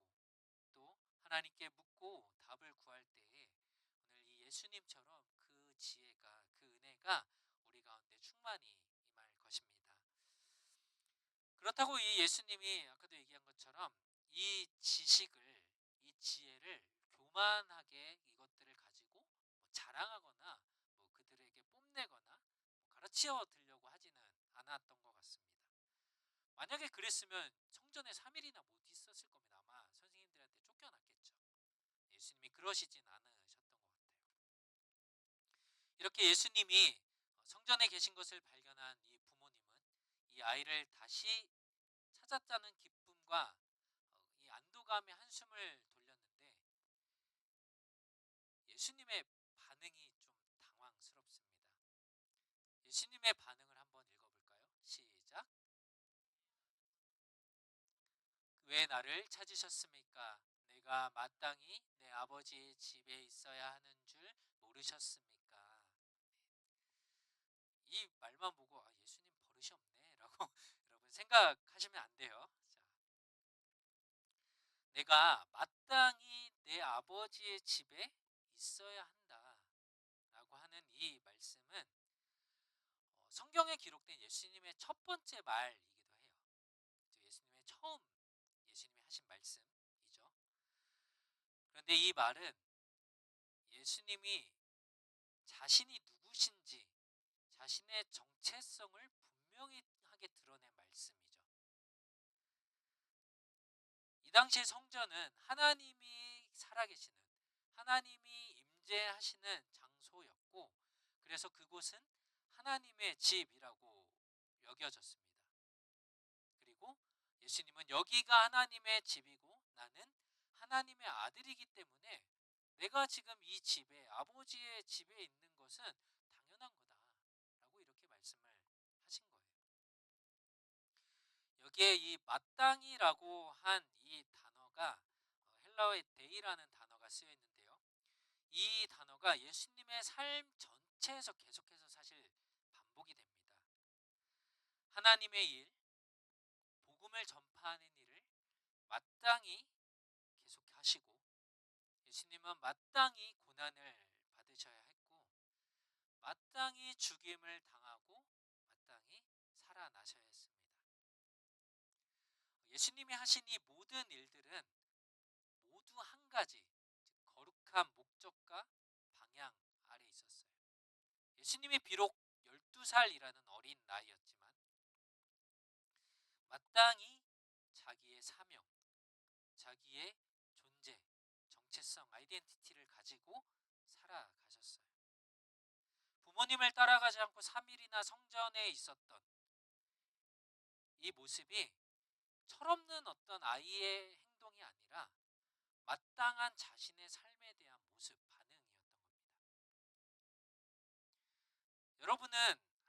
A: 또 하나님께 묻고 답을 구할 때에 오늘 이 예수님처럼 그 지혜가, 그 은혜가 우리 가운데 충만히 임할 것입니다. 그렇다고 이 예수님이 아까도 얘기한 것처럼 이 지식을, 이 지혜를 교만하게 이것들을 가지고 뭐 자랑하거나 뭐 그들에게 뽐내거나 뭐 가르치어 드리려고 하지는 않았던 것 같습니다. 만약에 그랬으면 성전에 3일이나 못 있었을 겁니다. 아마 선생님들한테 쫓겨났겠죠. 예수님이 그러시진 않으셨던 것 같아요. 이렇게 예수님이 성전에 계신 것을 발견한 이 부모님은 이 아이를 다시 찾았다는 기쁨과 이 안도감의 한숨을 돌렸는데 예수님의 반응이 좀 당황스럽습니다. 예수님의 반응을 한번 읽어볼까요? 시작. 왜 나를 찾으셨습니까? 내가 마땅히 내 아버지의 집에 있어야 하는 줄 모르셨습니까? 이 말만 보고 예수님 버릇이 없네 라고 여러분 생각하시면 안 돼요. 자, 내가 마땅히 내 아버지의 집에 있어야 한다 라고 하는 이 말씀은 성경에 기록된 예수님의 첫 번째 말이기도 해요. 예수님의 처음 예수님이 하신 말씀이죠. 그런데 이 말은 예수님이 자신이 누구신지 자신의 정체성을 분명히 하게 드러낸 말씀이죠. 이 당시의 성전은 하나님이 살아계시는, 하나님이 임재하시는 장소였고, 그래서 그곳은 하나님의 집이라고 여겨졌습니다. 그리고 예수님은 여기가 하나님의 집이고 나는 하나님의 아들이기 때문에 내가 지금 이 집에, 아버지의 집에 있는 것은 당연한 거다 라고 이렇게 말씀을 하신 거예요. 여기에 이 마땅히라고 한 이 단어가 헬라어의 데이라는 단어가 쓰여 있는데요. 이 단어가 예수님의 삶 전체에서 계속해서 사실 반복이 됩니다. 하나님의 일, 복음을 전파하는 일을 마땅히 계속하시고 예수님은 마땅히 고난을 받으셔야 했고 마땅히 죽임을 당하고 마땅히 살아나셔야 했습니다. 예수님이 하신 이 모든 일들은 모두 한 가지, 즉 거룩한 목적과 방향 아래 있었어요. 예수님이 비록 12살이라는 어린 나이였지만 마땅히 자기의 사명, 자기의 존재, 정체성, 아이덴티티를 가지고 살아가셨어요. 부모님을 따라가지 않고 3일이나 성전에 있었던 이 모습이 철없는 어떤 아이의 행동이 아니라 마땅한 자신의 삶에 대한 모습, 반응이었던 겁니다. 여러분은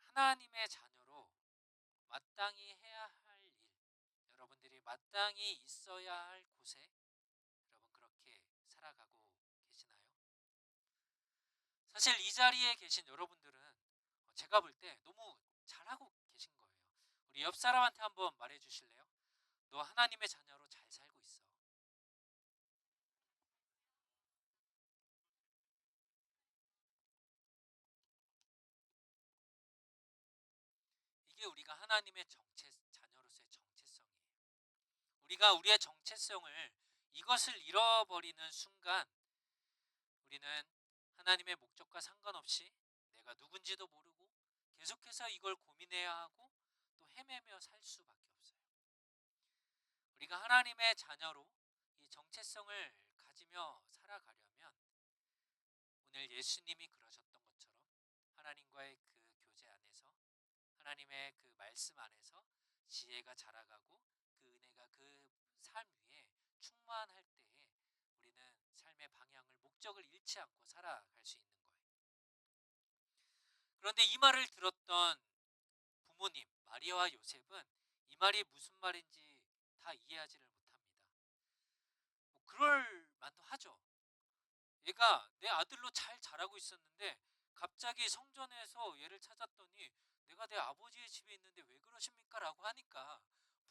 A: 하나님의 자녀로 마땅히 해야 할 일, 여러분들이 마땅히 있어야 할 곳에 여러분 그렇게 살아가고 계시나요? 사실 이 자리에 계신 여러분들은 제가 볼 때 너무 잘하고 계신 거예요. 우리 옆 사람한테 한번 말해 주실래요? 너 하나님의 자녀로 잘 살고 있어. 이게 우리가 하나님의 자녀로서의 정체성이에요. 우리가 우리의 정체성을 이것을 잃어버리는 순간 우리는 하나님의 목적과 상관없이 내가 누군지도 모르고 계속해서 이걸 고민해야 하고 또 헤매며 살 수밖에 없어요. 우리가 하나님의 자녀로 이 정체성을 가지며 살아가려면 오늘 예수님이 그러셨던 것처럼 하나님과의 그 교제 안에서 하나님의 그 말씀 안에서 지혜가 자라가고 그 은혜가 그 삶 위에 충만할 때에 우리는 삶의 방향을 목적을 잃지 않고 살아갈 수 있는 거예요. 그런데 이 말을 들었던 부모님 마리아와 요셉은 이 말이 무슨 말인지 다 이해하지를 못합니다. 뭐 그럴 만도 하죠. 얘가 내 아들로 잘 자라고 있었는데 갑자기 성전에서 얘를 찾았더니 내가 내 아버지의 집에 있는데 왜 그러십니까? 라고 하니까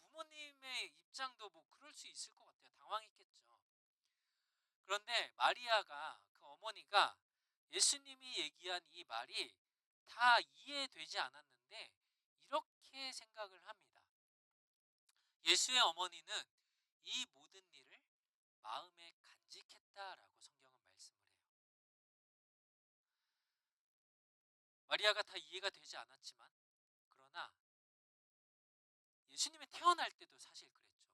A: 부모님의 입장도 뭐 그럴 수 있을 것 같아요. 당황했겠죠. 그런데 마리아가 그 어머니가 예수님이 얘기한 이 말이 다 이해되지 않았는데 이렇게 생각을 합니다. 예수의 어머니는 이 모든 일을 마음에 간직했다라고 성경은 말씀을 해요. 마리아가 다 이해가 되지 않았지만 그러나 예수님이 태어날 때도 사실 그랬죠.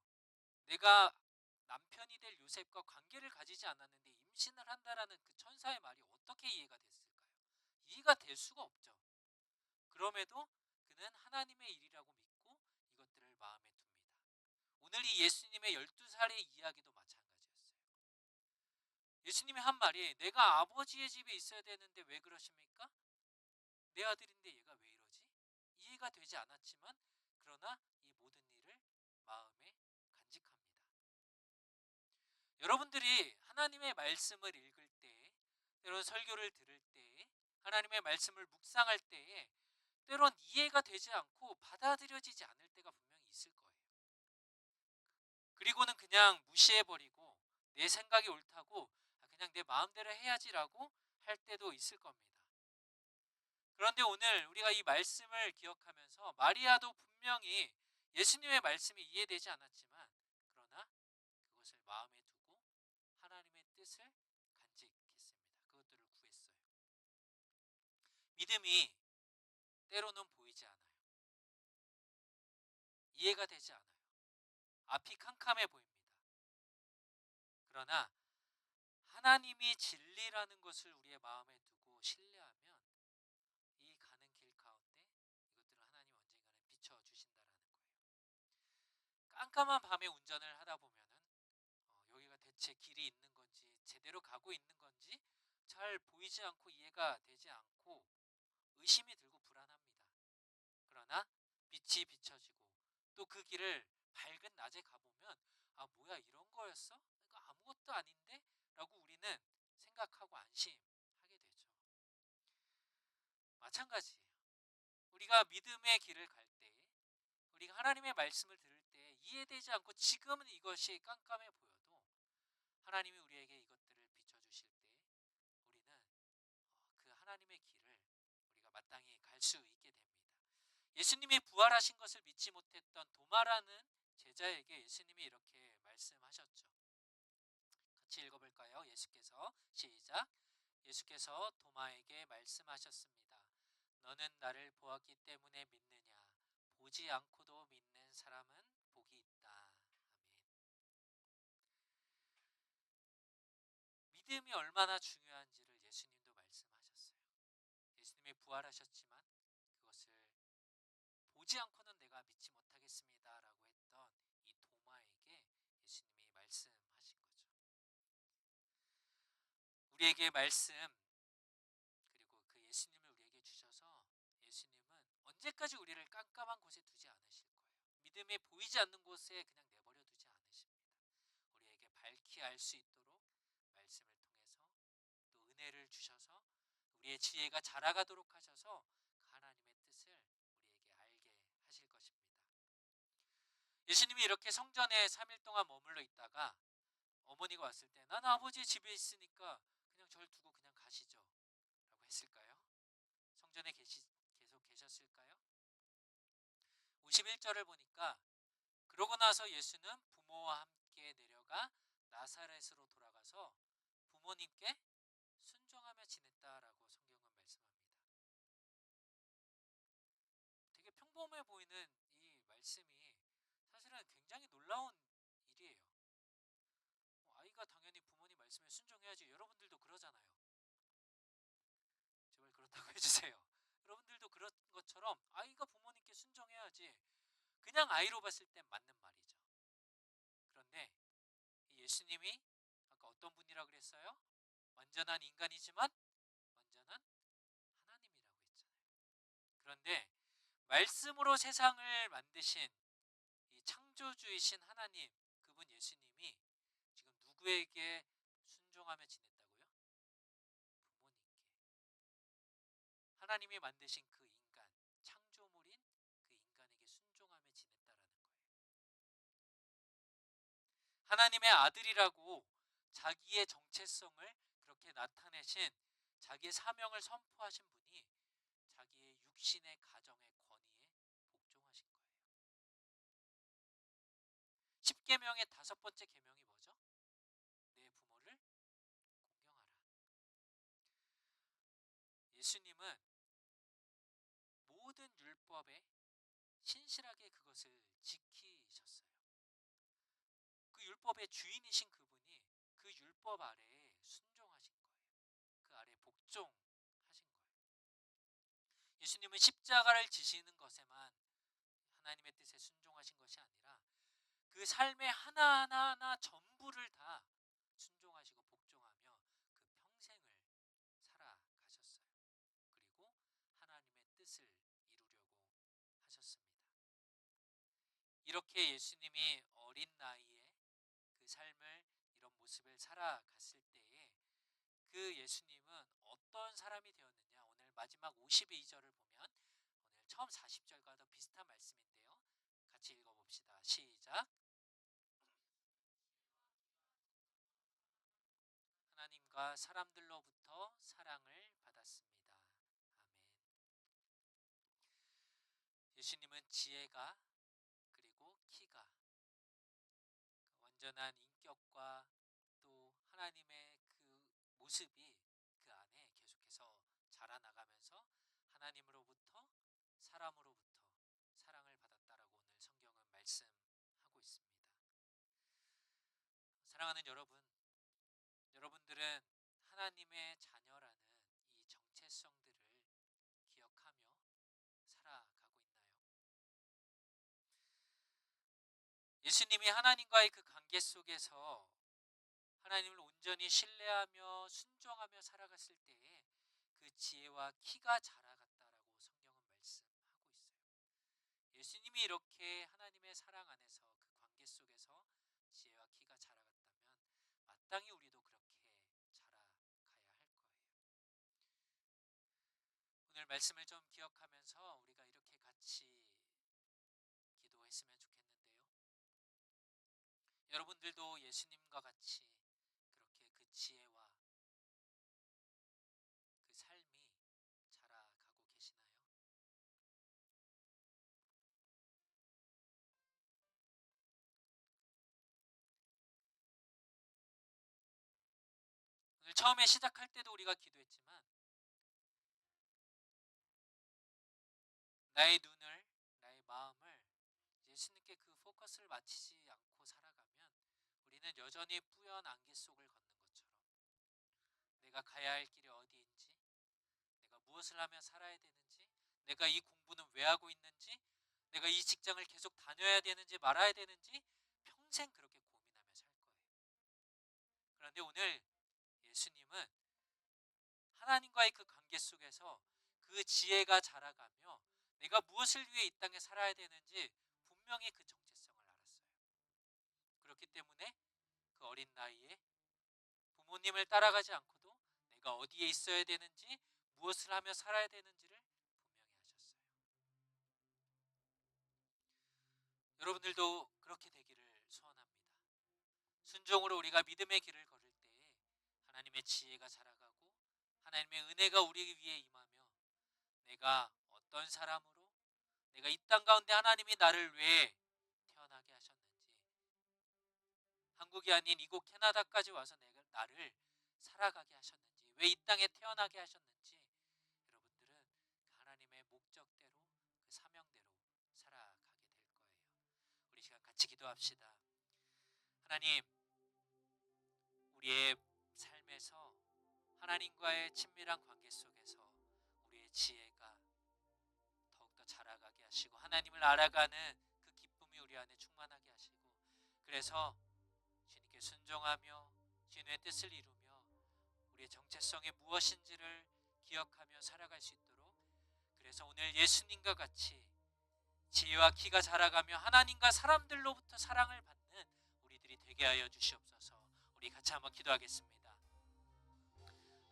A: 내가 남편이 될 요셉과 관계를 가지지 않았는데 임신을 한다라는 그 천사의 말이 어떻게 이해가 됐을까요? 이해가 될 수가 없죠. 그럼에도 그는 하나님의 일이라고 믿고 이것들을 마음에 둡니다. 오늘 이 예수님의 12살의 이야기도 마찬가지였어요. 예수님이 한 말이 내가 아버지의 집에 있어야 되는데 왜 그러십니까? 내 아들인데 얘가 왜 이러지? 이해가 되지 않았지만 그러나 이 모든 일을 마음에 간직합니다. 여러분들이 하나님의 말씀을 읽을 때, 때론 설교를 들을 때, 하나님의 말씀을 묵상할 때에 때론 이해가 되지 않고 받아들여지지 않을 때가 분명히 있을 거예요. 그리고는 그냥 무시해버리고 내 생각이 옳다고 그냥 내 마음대로 해야지라고 할 때도 있을 겁니다. 그런데 오늘 우리가 이 말씀을 기억하면서 마리아도 분명히 예수님의 말씀이 이해되지 않았지만 그러나 그것을 마음에 두고 하나님의 뜻을 간직했습니다. 그것들을 구했어요. 믿음이 때로는 보이지 않아요. 이해가 되지 않아요. 앞이 캄캄해 보입니다. 그러나 하나님이 진리라는 것을 우리의 마음에 두고 신뢰하면 이 가는 길 가운데 이것들을 하나님 언젠가는 비춰주신다라는 거예요. 깜깜한 밤에 운전을 하다 보면은 여기가 대체 길이 있는 건지 제대로 가고 있는 건지 잘 보이지 않고 이해가 되지 않고 의심이 들고 불안합니다. 그러나 빛이 비춰지고 또 그 길을 밝은 낮에 가보면 아 뭐야 이런 거였어? 이거 아무것도 아닌데? 라고 우리는 생각하고 안심하게 되죠. 마찬가지예요. 우리가 믿음의 길을 갈 때, 우리가 하나님의 말씀을 들을 때 이해되지 않고 지금은 이것이 깜깜해 보여도 하나님이 우리에게 이것들을 비춰주실 때 우리는 그 하나님의 길을 우리가 마땅히 갈 수 있게 됩니다. 예수님이 부활하신 것을 믿지 못했던 도마라는 제자에게 예수님이 이렇게 말씀하셨죠. 같이 읽어볼까요? 예수께서 시작. 예수께서 도마에게 말씀하셨습니다. 너는 나를 보았기 때문에 믿느냐? 보지 않고도 믿는 사람은 복이 있다. 아멘. 믿음이 얼마나 중요한지를 예수님도 말씀하셨어요. 예수님이 부활하셨지만 그것을 보지 않고는 내가 믿지 못하겠습니다. 라고 했던 이 도마에게 예수님이 말씀하신 거죠. 우리에게 말씀 그리고 그 예수님을 우리에게 주셔서 예수님은 언제까지 우리를 깜깜한 곳에 두지 않으실 거예요. 믿음이 보이지 않는 곳에 그냥 내버려 두지 않으십니다. 우리에게 밝히 알 수 있도록 말씀을 통해서 또 은혜를 주셔서 우리의 지혜가 자라가도록 하셔서 하나님의 뜻을 우리에게 알게 하실 것입니다. 예수님이 이렇게 성전에 3일 동안 머물러 있다가 어머니가 왔을 때 나는 아버지 집에 있으니까 그냥 절 두고 그냥 가시죠 라고 했을까요? 성전에 계속 계셨을까요? 51절을 보니까 그러고 나서 예수는 부모와 함께 내려가 나사렛으로 돌아가서 부모님께 순종하며 지냈다라고 성경은 말씀합니다. 되게 평범해 보이는 이 말씀이 사실은 굉장히 놀라운 일이에요. 아이가 당연히 부모님 말씀에 순종해야지. 여러분들도 그러잖아요. 제발 그렇다고 해주세요. 여러분들도 그런 것처럼 아이가 부모님께 순종해야지. 그냥 아이로 봤을 땐 맞는 말이죠. 그런데 예수님이 아까 어떤 분이라고 그랬어요? 완전한 인간이지만 완전한 하나님이라고 했잖아요. 그런데 말씀으로 세상을 만드신 이 창조주이신 하나님, 그분 예수님이 지금 누구에게 순종하며 지냈다고요? 부모님께. 하나님이 만드신 그 인간, 창조물인 그 인간에게 순종하며 지냈다라는 거예요. 하나님의 아들이라고 자기의 정체성을 그렇게 나타내신, 자기의 사명을 선포하신 분이 자기의 육신의 가정의 권위에 복종하신 거예요. 10계명의 5번째 계명이 뭐죠? 내 부모를 공경하라. 예수님은 모든 율법에 신실하게 그것을 지키셨어요. 그 율법의 주인이신 그분이 그 율법 아래에 순종하신 거예요. 그 아래에 복종하신 거예요. 예수님은 십자가를 지시는 것에만 하나님의 뜻에 순종하신 것이 아니라 그 삶의 하나하나 전부를 다 순종하시고 복종하며 그 평생을 살아가셨어요. 그리고 하나님의 뜻을 이루려고 하셨습니다. 이렇게 예수님이 어린 나이에 그 삶을 이런 모습을 살아갔을 때에 그 예수님은 어떤 사람이 되었느냐. 오늘 마지막 52절을 보면 오늘 처음 40절과도 비슷한 말씀인데요. 같이 읽어봅시다. 시작. 하나님과 사람들로부터 사랑을 받았습니다. 아멘. 예수님은 지혜가 그리고 키가 완전한 인격과 또 하나님의 그 모습이 그 안에 계속해서 자라나가면서 하나님으로부터 사람으로부터 사랑을 받았다라고 오늘 성경은 말씀하고 있습니다. 사랑하는 여러분, 여러분들은 하나님의 자녀라는 이 정체성들을 기억하며 살아가고 있나요? 예수님이 하나님과의 그 관계 속에서 하나님을 온전히 신뢰하며 순종하며 살아갔을 때에 그 지혜와 키가 자라갔다라고 성경은 말씀하고 있어요. 예수님이 이렇게 하나님의 사랑 안에서 그 관계 속에서 지혜와 키가 자라갔다면 마땅히 우리도 그렇게 자라가야 할 거예요. 오늘 말씀을 좀 기억하면서 우리가 이렇게 같이 기도했으면 좋겠는데요. 여러분들도 예수님과 같이 그렇게 그 지혜와 그 삶이 자라가고 계시나요? 오늘 처음에 시작할 때도 우리가 기도했지만 나의 눈을, 나의 마음을 예수님께 그 포커스를 맞추지 않고 살아가면 우리는 여전히 뿌연 안개 속을 걷는 것처럼 내가 가야 할 길이 어디인지, 내가 무엇을 하며 살아야 되는지, 내가 이 공부는 왜 하고 있는지, 내가 이 직장을 계속 다녀야 되는지 말아야 되는지 평생 그렇게 고민하며 살 거예요. 그런데 오늘 예수님은 하나님과의 그 관계 속에서 그 지혜가 자라가며 내가 무엇을 위해 이 땅에 살아야 되는지 분명히 그 정체성을 알았어요. 그렇기 때문에 그 어린 나이에 부모님을 따라가지 않고도 내가 어디에 있어야 되는지, 무엇을 하며 살아야 되는지를 분명히 하셨어요. 여러분들도 그렇게 되기를 소원합니다. 순종으로 우리가 믿음의 길을 걸을 때에 하나님의 지혜가 자라가고 하나님의 은혜가 우리 위에 임하며 내가 어떤 사람으로, 내가 이 땅 가운데 하나님이 나를 왜 태어나게 하셨는지, 한국이 아닌 이곳 캐나다까지 와서 내가 나를 살아가게 하셨는지, 왜 이 땅에 태어나게 하셨는지, 여러분들은 그 하나님의 목적대로, 그 사명대로 살아가게 될 거예요. 우리 시간 같이 기도합시다. 하나님, 우리의 삶에서 하나님과의 친밀한 관계 속에서 우리의 지혜가 더욱더 자라가게 하시고 하나님을 알아가는 그 기쁨이 우리 안에 충만하게 하시고, 그래서 주님께 순종하며 주님의 뜻을 이루며 우리의 정체성이 무엇인지를 기억하며 살아갈 수 있도록, 그래서 오늘 예수님과 같이 지혜와 키가 자라가며 하나님과 사람들로부터 사랑을 받는 우리들이 되게 하여 주시옵소서. 우리 같이 한번 기도하겠습니다.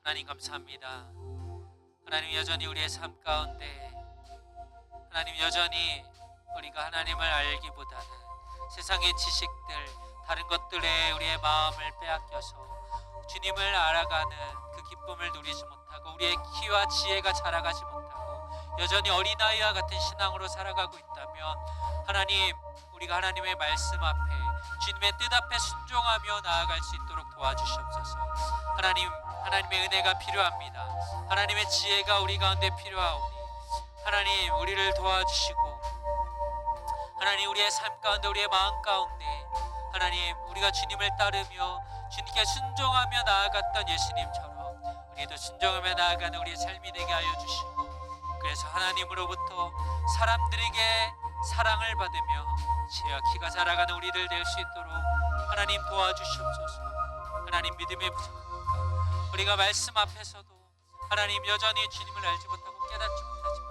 A: 하나님 감사합니다. 하나님 여전히 우리의 삶 가운데 하나님 여전히 우리가 하나님을 알기보다는 세상의 지식들, 다른 것들에 우리의 마음을 빼앗겨서 주님을 알아가는 그 기쁨을 누리지 못하고 우리의 키와 지혜가 자라가지 못하고 여전히 어린아이와 같은 신앙으로 살아가고 있다면, 하나님, 우리가 하나님의 말씀 앞에 주님의 뜻 앞에 순종하며 나아갈 수 있도록 도와주시옵소서. 하나님, 하나님의 은혜가 필요합니다. 하나님의 지혜가 우리 가운데 필요하오니 하나님, 우리를 도와주시고 하나님, 우리의 삶 가운데, 우리의 마음 가운데 하나님, 우리가 주님을 따르며 주님께 순종하며 나아갔던 예수님처럼 우리도 순종하며 나아가는 우리의 삶이 되게 하여 주시고, 그래서 하나님으로부터 사람들에게 사랑을 받으며 지혜와 키가 자라가는 우리들 될 수 있도록 하나님 도와주시옵소서. 하나님, 믿음의 부족함과 우리가 말씀 앞에서도 하나님 여전히 주님을 알지 못하고 깨닫지 못하지만,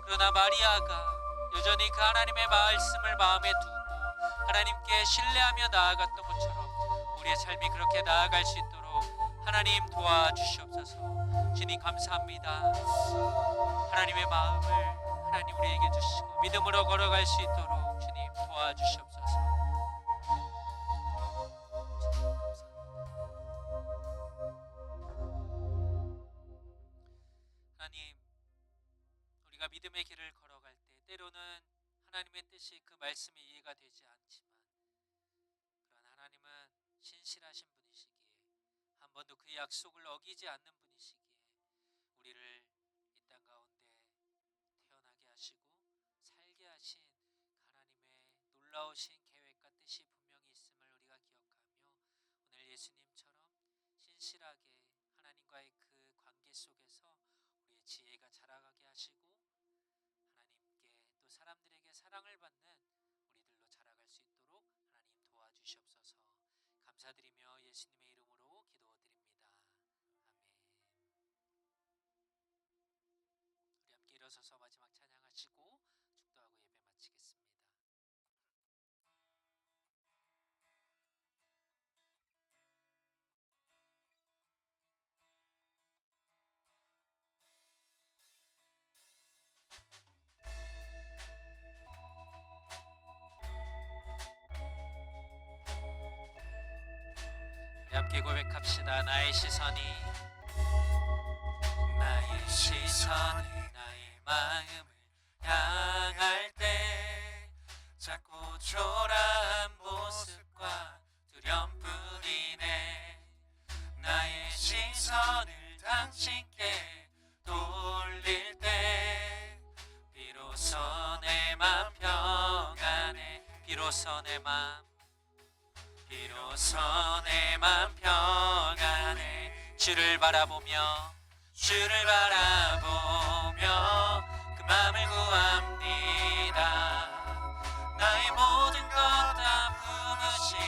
A: 그러나 마리아가 여전히 그 하나님의 말씀을 마음에 두고 하나님께 신뢰하며 나아갔던 것처럼 우리의 삶이 그렇게 나아갈 수 있도록 하나님 도와주시옵소서. 주님 감사합니다. 하나님의 마음을 하나님 우리에게 주시고 믿음으로 걸어갈 수 있도록 주님 도와주시옵소서. 하나님, 우리가 믿음의 길을 걸어갈 때 때로는 하나님의 뜻이 그 말씀이 이해가 되지 않지만, 그런 하나님은 신실하신 분이시기에 한 번도 그 약속을 어기지 않는 분이시기에 우리를 이 땅 가운데 태어나게 하시고 살게 하신 하나님의 놀라우신 계획과 뜻이 분명히 있음을 우리가 기억하며 오늘 예수님처럼 신실하게 하나님과의 그 관계 속에서 우리의 지혜가 자라가게 하시고 하나님께 또 사람들에게 사랑을 받는 우리들로 자라갈 수 있도록 하나님 도와주시옵소서. 감사드리며 예수님의 이름으로 기도드립니다. 아멘. 우리 함께 일어서서 마지막 찬양하시고 축도하고 예배 마치겠습니다. 우리 함께 고백합시다. 나의 시선이 나의 마음을 향할 때 자꾸 초라한 모습과 두려움뿐이네. 나의 시선을 당신께 돌릴 때 비로소 내 맘 평안해. 비로소 내 맘 평안해. 주를 바라보며 그 맘을 구합니다. 나의 모든 것 다 품으신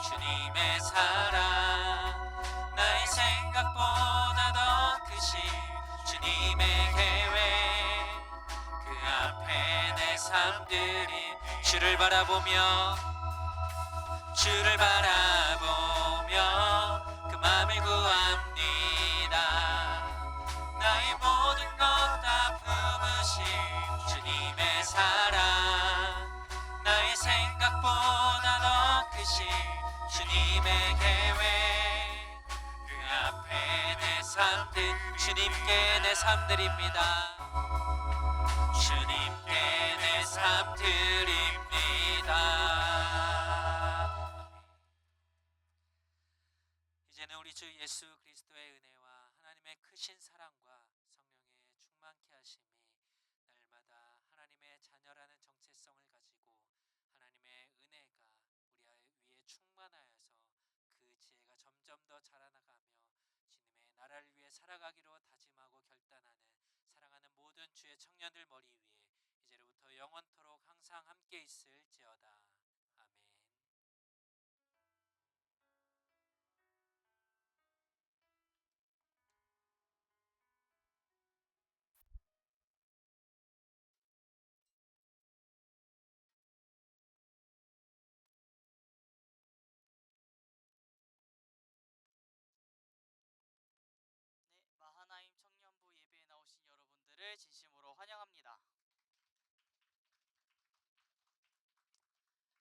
A: 주님의 사랑, 나의 생각보다 더 크신 주님의 계획, 그 앞에 주를 바라보며 주를 바라보며 그 맘을 구합니다. 나의 모든 것 다 품으신 주님의 사랑, 나의 생각보다 더 크신 주님의 계획, 그 앞에 내 삶들, 주님께 내 삶들입니다. 주님께 내 삶들입니다. 이제는 우리 주 예수 그리스도의 은혜와 하나님의 크신 사랑과 성령의 충만케 하심이 날마다 하나님의 자녀라는 정체성을 가지고 하나님의 은혜가 우리 위에 충만하여서 그 지혜가 점점 더 자라나가며 주님의 나라를 위해 살아가기로 다짐하고 결단하는 사랑하는 모든 주의 청년들 머리 위에 이제로부터 영원토록 항상 함께 있을지어다. 아멘.
C: 네, 마하나임 청년부 예배에 나오신 여러분들을 진심으로 환영합니다.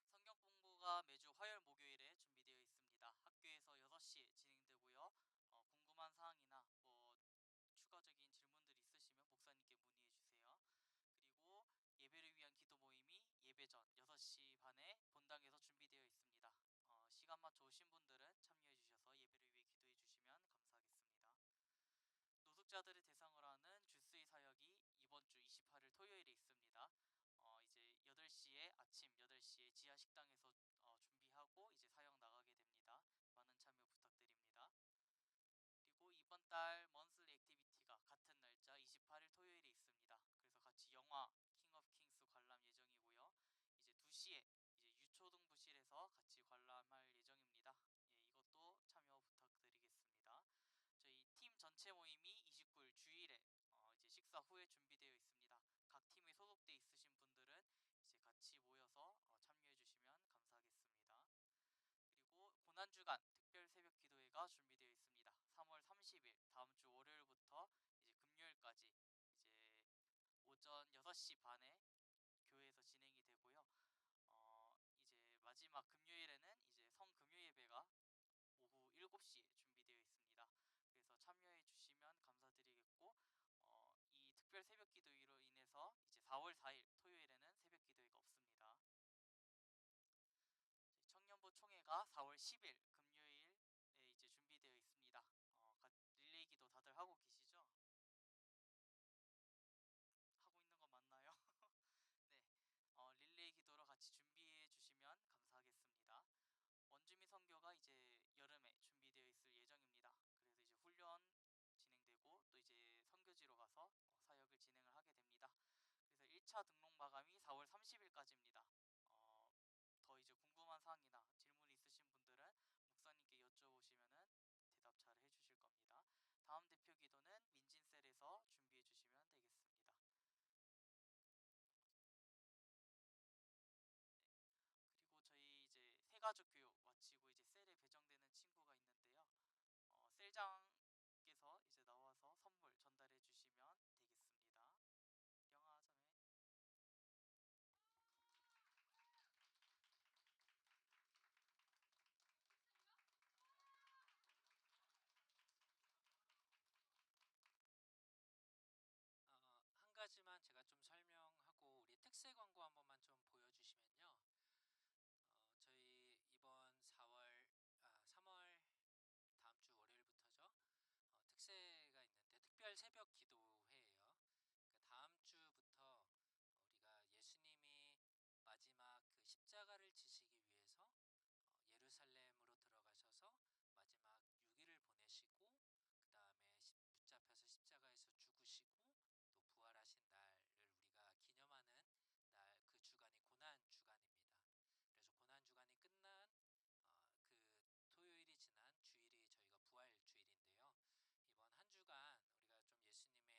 C: 성경 공부가 매주 화요일 목요일에 준비되어 있습니다. 학교에서 6시에 진행되고요. 궁금한 사항이나 추가적인 질문들이 있으시면 목사님께 문의해 주세요. 그리고 예배를 위한 기도 모임이 예배 전 6시 반에 본당에서 준비되어 있습니다. 시간 맞춰 오신 분들은 참여해 주셔서 예배를 위해 기도해 주시면 감사하겠습니다. 노숙자들을 대상으로 하는 주스의 사역이 이번 주 28일 토요일에 있습니다. 이제 8시에 아침 8시에 지하 식당에서 준비하고 이제 사역 나가게 됩니다. 많은 참여 부탁드립니다. 그리고 이번 달 먼슬리 액티비티가 같은 날짜 28일 토요일에 있습니다. 그래서 같이 영화 킹 오브 킹스 관람 예정이고요. 이제 2시에 이제 유초등부실에서 같이 관람할 예정입니다. 예, 이것도 참여 부탁드리겠습니다. 저희 팀 전체 모임이 29일 주일에 이제 식사 후에 준비되어 있습니다. 각 팀에 소속돼 있으신 분들은 이제 같이 모여서 참여해 주시면 감사하겠습니다. 그리고 고난주간 특별 새벽 기도회가 준비되어 있습니다. 3월 30일 다음 주 월요일부터 이제 금요일까지 이제 오전 6시 반에 교회에서 진행이 되고요. 이제 마지막 금요일에는 이제 성금요 예배가 오후 7시에 준비되어 있습니다. 그래서 참여해 주시면 감사드리겠고 이 특별 새벽 기도회로 인해서 이제 4월 4일 토요일에는 새벽 기도회가 없습니다. 청년부 총회가 4월 10일 금요일에 이제 준비되어 있습니다. 릴레이 기도 다들 하고 계시죠? 하고 있는 거 맞나요? 네, 릴레이 기도로 같이 준비해 주시면 감사하겠습니다. 원주민 선교가 이제 여름에 준비되어 있을 예정입니다. 그래서 이제 훈련 진행되고 또 이제 선교지로 가서 사역을 진행을 하게 됩니다. 그래서 1차 등록 마감이 4월 30일까지입니다. 더 이제 궁금한 사항이나 질문 있으신 분들은 목사님께 여쭤보시면은 대답 잘 해주실 겁니다. 다음 대표 기도는 민진셀에서 준비해 주시면 되겠습니다. 그리고 저희 이제 새가족 교육 마치고 이제 셀에 배정되는 친구가 있는데요. 셀장께서 이제 나와서 선물 전달해 주시면 되겠습니다. 영아 자매.
A: 한 가지만 제가 좀 설명하고 우리 특세 광고 한 번만 좀 보여주시면요. 저희 이번 3월 다음 주 월요일부터죠. 특세가 있는데 특별 새벽 기도회예요. 그 다음 주부터 우리가 예수님이 마지막 그 십자가를 지시기 위해서 예루살렘으로 들어가셔서 마지막 6일을 보내시고 그 다음에 붙잡혀서 십자가에서 죽으시고 또 부활하신 날을 우리가 기념하는 날, 그 주간이 고난 주간입니다. 그래서 고난 주간이 끝난 그 토요일이 지난 주일이 저희가 부활 주일인데요. 이번 한 주간 우리가 좀 예수님의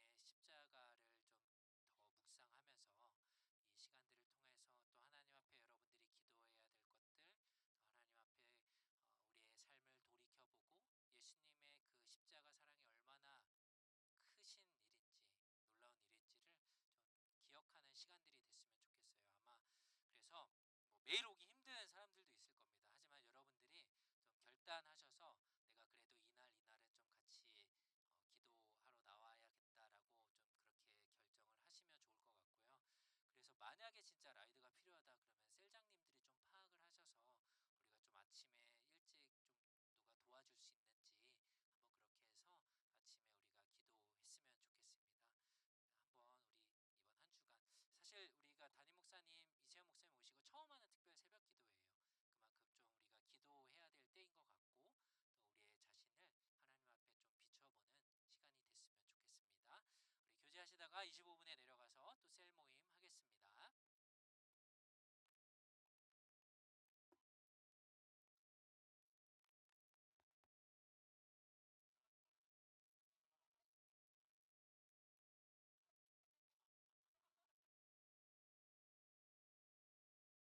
A: 시간들이 됐으면 좋겠어요. 아마 그래서 뭐 매일 오기